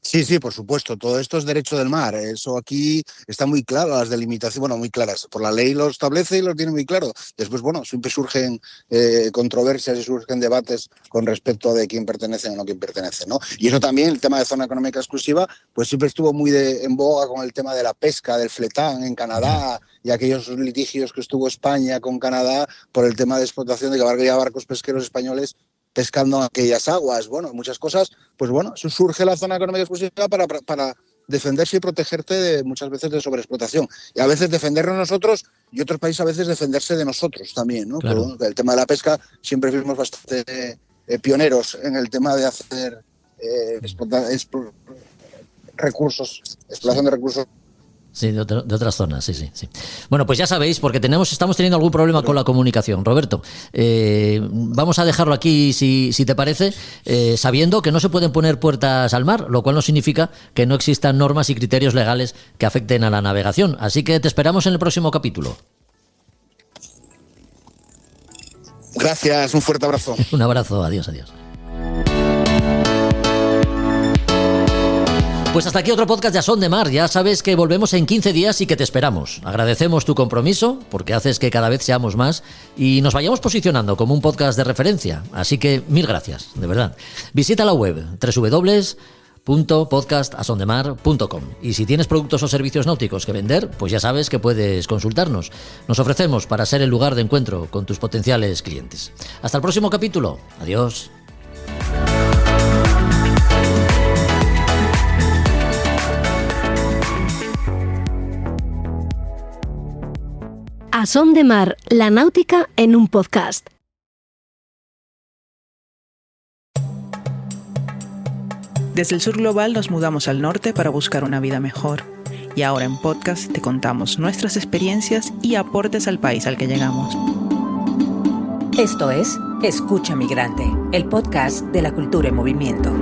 Sí, por supuesto. Todo esto es derecho del mar. Eso aquí está muy claro, las delimitaciones, bueno, muy claras. Por la ley lo establece y lo tiene muy claro. Después, bueno, siempre surgen controversias y surgen debates con respecto a de quién pertenece o no quién pertenece, ¿no? Y eso también, el tema de zona económica exclusiva, pues siempre estuvo muy en boga con el tema de la pesca, del fletán en Canadá y aquellos litigios que estuvo España con Canadá por el tema de explotación de que había barcos pesqueros españoles pescando en aquellas aguas. Bueno, muchas cosas, pues bueno, surge la zona económica exclusiva para defenderse y protegerte muchas veces de sobreexplotación. Y a veces defendernos nosotros y otros países a veces defenderse de nosotros también, ¿no? Claro. Pero bueno, el tema de la pesca siempre fuimos bastante pioneros en el tema de hacer explotación de recursos. Sí, de otras zonas, sí. Bueno, pues ya sabéis, porque estamos teniendo algún problema con la comunicación. Roberto, vamos a dejarlo aquí, si te parece, sabiendo que no se pueden poner puertas al mar, lo cual no significa que no existan normas y criterios legales que afecten a la navegación. Así que te esperamos en el próximo capítulo. Gracias, un fuerte abrazo. Un abrazo, adiós. Pues hasta aquí otro podcast de A Son de Mar. Ya sabes que volvemos en 15 días y que te esperamos. Agradecemos tu compromiso porque haces que cada vez seamos más y nos vayamos posicionando como un podcast de referencia. Así que mil gracias, de verdad. Visita la web www.podcastasondemar.com y si tienes productos o servicios náuticos que vender, pues ya sabes que puedes consultarnos. Nos ofrecemos para ser el lugar de encuentro con tus potenciales clientes. Hasta el próximo capítulo. Adiós. A Son de Mar, la náutica en un podcast. Desde el sur global nos mudamos al norte para buscar una vida mejor. Y ahora en podcast te contamos nuestras experiencias y aportes al país al que llegamos. Esto es Escucha Migrante, el podcast de la cultura en movimiento.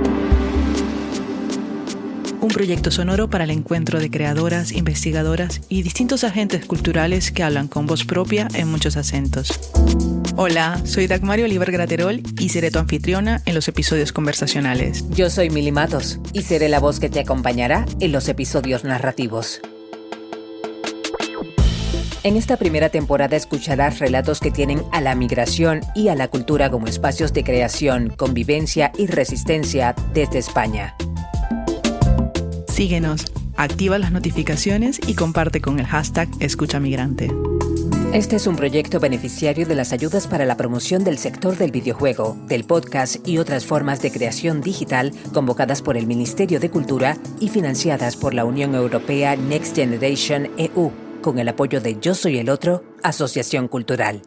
Un proyecto sonoro para el encuentro de creadoras, investigadoras y distintos agentes culturales que hablan con voz propia en muchos acentos. Hola, soy Dagmari Oliver Graterol y seré tu anfitriona en los episodios conversacionales. Yo soy Mili Matos y seré la voz que te acompañará en los episodios narrativos. En esta primera temporada escucharás relatos que tienen a la migración y a la cultura como espacios de creación, convivencia y resistencia desde España. Síguenos, activa las notificaciones y comparte con el hashtag Escucha Migrante. Este es un proyecto beneficiario de las ayudas para la promoción del sector del videojuego, del podcast y otras formas de creación digital convocadas por el Ministerio de Cultura y financiadas por la Unión Europea Next Generation EU, con el apoyo de Yo Soy el Otro, Asociación Cultural.